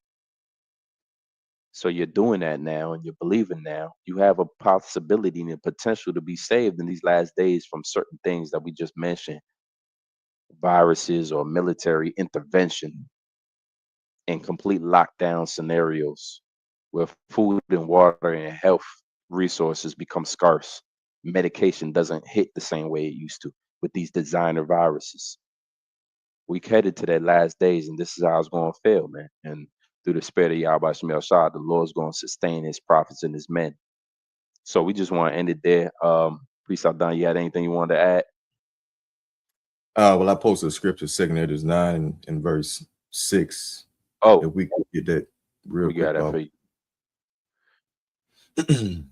So you're doing that now and you're believing now. You have a possibility and a potential to be saved in these last days from certain things that we just mentioned, viruses or military intervention and complete lockdown scenarios where food and water and health resources become scarce. Medication doesn't hit the same way it used to with these designer viruses. We headed to that last days, and this is how it's going to fail, man. And through the spirit of Yahweh Shemel Shah, the Lord's going to sustain his prophets and his men. So we just want to end it there. Priest Abdan, you had anything you wanted to add? Well, I posted a scripture, 2 Edwards 9 and verse 6. Oh, if we could get that real we quick. got that for you.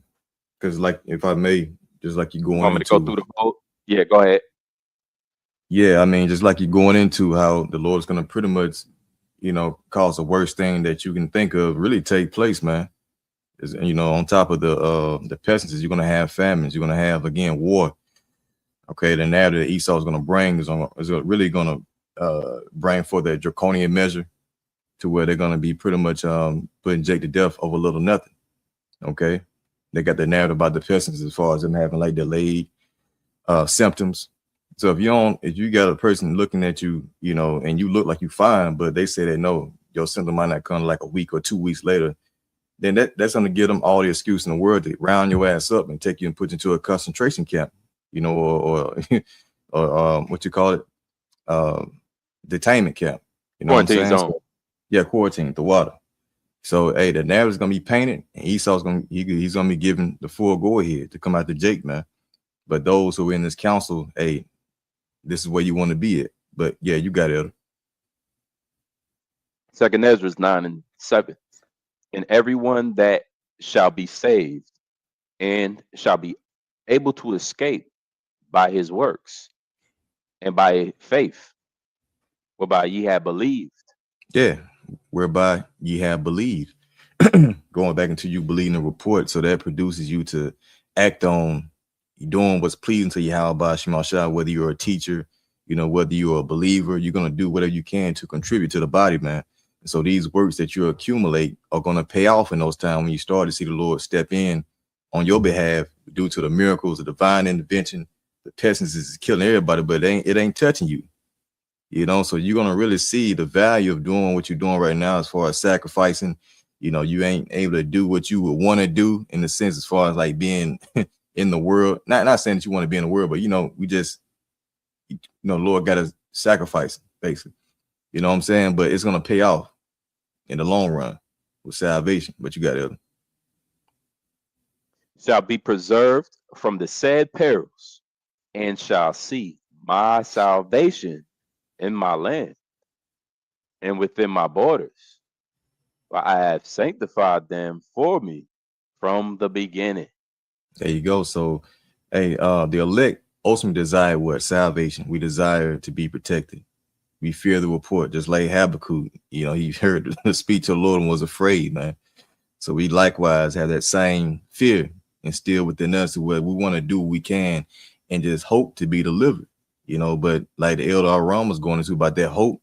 Because, like, if I may, just like you going want me to go through the vote? Yeah, go ahead. Yeah, I mean, just like you're going into how the Lord's going to pretty much, cause the worst thing that you can think of really take place, man. Is, on top of the pestilences, you're going to have famines. You're going to have, again, war. Okay, the narrative that Esau is going to bring is really going to bring forth that draconian measure to where they're going to be pretty much putting Jake to death over little nothing. Okay, they got the narrative about the pestilences as far as them having like delayed symptoms. So if you got a person looking at you, and you look like you fine, but they say that no, your symptom might not come like a week or 2 weeks later, then that's going to give them all the excuse in the world to round your ass up and take you and put you into a concentration camp, or what you call it, detainment camp. Quarantine zone. Yeah, quarantine, the water. So hey, the narrative is gonna be painted, and Esau's he's gonna be given the full go ahead to come out to Jake, man. But those who are in this council, hey, this is where you want to be at. But yeah, you got it. 2 Ezra 9 and 7. And everyone that shall be saved and shall be able to escape by his works and by faith, whereby ye have believed. Yeah, whereby ye have believed. Going back into you believing the report, so that produces you to act on doing what's pleasing to Yahweh Shema Shah, whether you're a teacher, whether you're a believer, you're going to do whatever you can to contribute to the body, man. And so these works that you accumulate are going to pay off in those times when you start to see the Lord step in on your behalf due to the miracles, the divine intervention. The pestilences is killing everybody, but it ain't touching you. So you're going to really see the value of doing what you're doing right now as far as sacrificing. You ain't able to do what you would want to do in the sense as far as like being in the world. Not saying that you want to be in the world, but, we just, Lord got to sacrifice, basically. You know what I'm saying? But it's going to pay off in the long run with salvation. But you got it. Shall be preserved from the said perils and shall see my salvation in my land and within my borders. For I have sanctified them for me from the beginning. There you go. So, hey, the elect ultimately desire what? Salvation. We desire to be protected. We fear the report, just like Habakkuk. You know, he heard the speech of the Lord and was afraid, man. So we likewise have that same fear instilled within us, where we want to do what we can and just hope to be delivered. You know, but like the elder Aram was going into about that hope.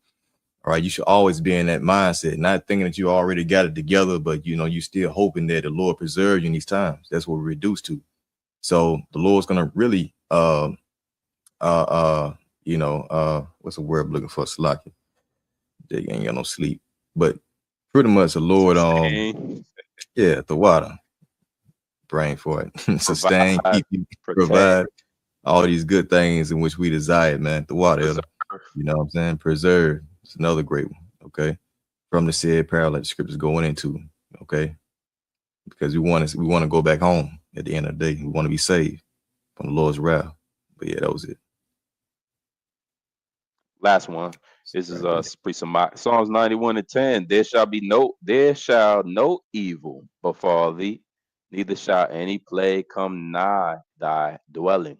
All right, you should always be in that mindset, not thinking that you already got it together, but you know, you still hoping that the Lord preserve you in these times. That's what we're reduced to. So the Lord's gonna really what's the word I'm looking for? Slaki. They ain't got no sleep. But pretty much the Lord the water. Praying for it. Sustain, keep you, provide all these good things in which we desire, man. The water, you know what I'm saying? Preserve. It's another great one, okay? From the said parallel scriptures going into, okay? Because we want to go back home at the end of the day. We want to be saved from the Lord's wrath. But yeah, that was it. Last one. This is Psalms 91:10. There shall no evil befall thee, neither shall any plague come nigh thy dwelling.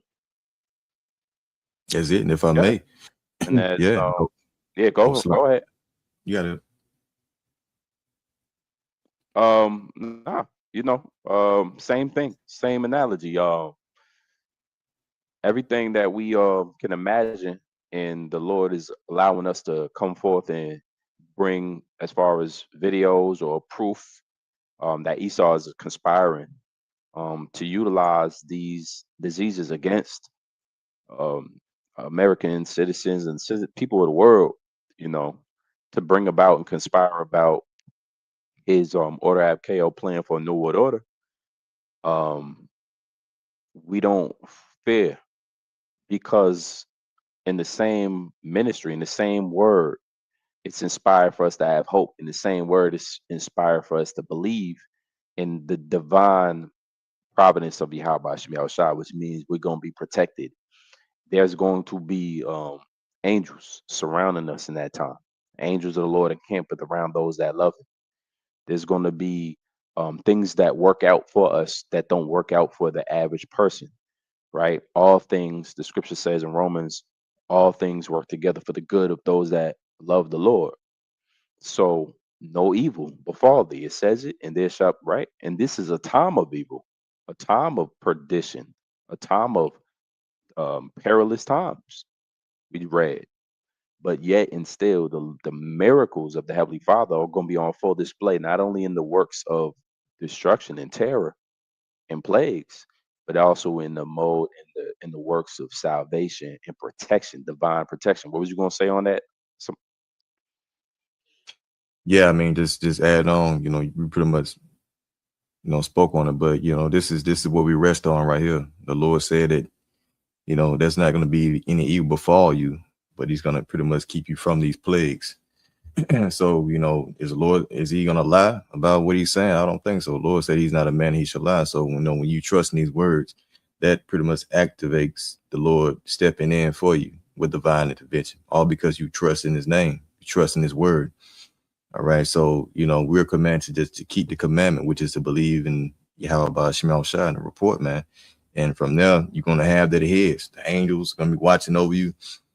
That's it. And if I may, and that's, go ahead. You got it. Same thing, same analogy. Everything that we can imagine, and the Lord is allowing us to come forth and bring as far as videos or proof that Esau is conspiring to utilize these diseases against American citizens and people of the world, you know, to bring about and conspire about his Order Ab Chao plan for a New World Order. We don't fear, because in the same ministry, in the same word, it's inspired for us to have hope. In the same word, it's inspired for us to believe in the divine providence of Yahweh Shemel Shah, which means we're going to be protected. There's going to be angels surrounding us in that time. Angels of the Lord encampeth around those that love him. There's going to be things that work out for us that don't work out for the average person, right? All things, the scripture says in Romans, all things work together for the good of those that love the Lord. So no evil befall thee. It says it, and there shall, right? And this is a time of evil, a time of perdition, a time of perilous times. We read. But yet and still, the miracles of the Heavenly Father are going to be on full display, not only in the works of destruction and terror and plagues, but also in the mode in the works of salvation and protection, divine protection. What was you going to say on that? Yeah, I mean, just add on. You know, you pretty much, you know, spoke on it, but you know, this is what we rest on right here. The Lord said that, you know, there's not going to be any evil befall you, but he's going to pretty much keep you from these plagues. So, you know, is he going to lie about what he's saying? I don't think so. The Lord said he's not a man he should lie. So, you know, when you trust in these words, that pretty much activates the Lord stepping in for you with divine intervention, all because you trust in his name, you trust in his word. All right. So, you know, we're commanded to keep the commandment, which is to believe in Yahweh Shemel Shah and the report, man. And from there, you're going to have that heads. The angels are going to be watching over you,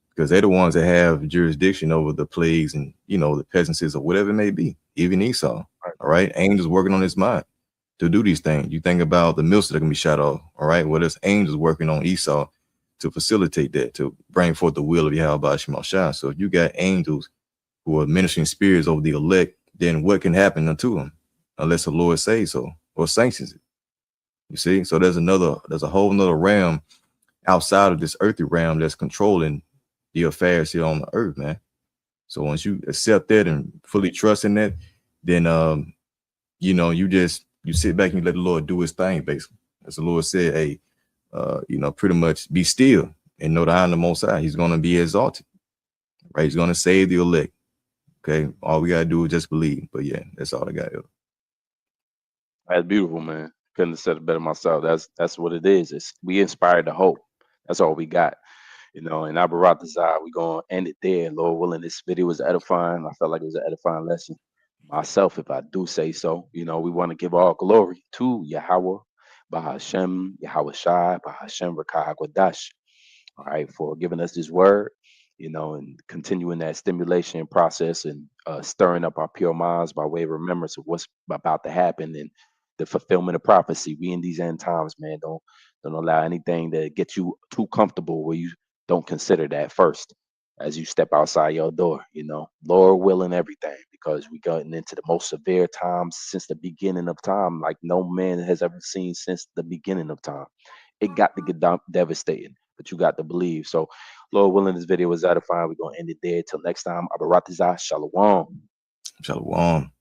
because they're the ones that have jurisdiction over the plagues and, you know, the peasantses or whatever it may be, even Esau. All right. Angels working on his mind to do these things. You think about the mills that are going to be shot off. All right. Well, there's angels working on Esau to facilitate that, to bring forth the will of Yahweh Shemel Shah. So if you got angels who are ministering spirits over the elect, then what can happen unto them unless the Lord says so or sanctions it? You see? So there's a whole nother realm outside of this earthly realm that's controlling the affairs here on the earth, man. So once you accept that and fully trust in that, then you know, you sit back and you let the Lord do his thing, basically. As the Lord said, hey, you know, pretty much be still and know that I am the Most High. He's going to be exalted, right? He's going to save the elect. Okay, all we gotta do is just believe. But yeah, that's all I got. That's beautiful, man. Couldn't have said it better myself. That's what it is. We inspired the hope. That's all we got. You know, and Abarat Desire, we're gonna end it there. Lord willing, this video was edifying. I felt like it was an edifying lesson. myself, if I do say so. You know, we want to give all glory to Yahweh, Bahashem, Yahweh Shai, Bahashem Rakah Hakwadash, all right, for giving us this word, you know, and continuing that stimulation process and stirring up our pure minds by way of remembrance of what's about to happen and the fulfillment of prophecy. We in these end times, man, don't allow anything to get you too comfortable where you don't consider that first as you step outside your door, you know, Lord willing, everything, because we gotten into the most severe times since the beginning of time, like no man has ever seen since the beginning of time. It got to get devastating, but you got to believe. So, Lord willing, this video was edifying. We're going to end it there. Till next time, Abaratizah, Shalom. Shalom.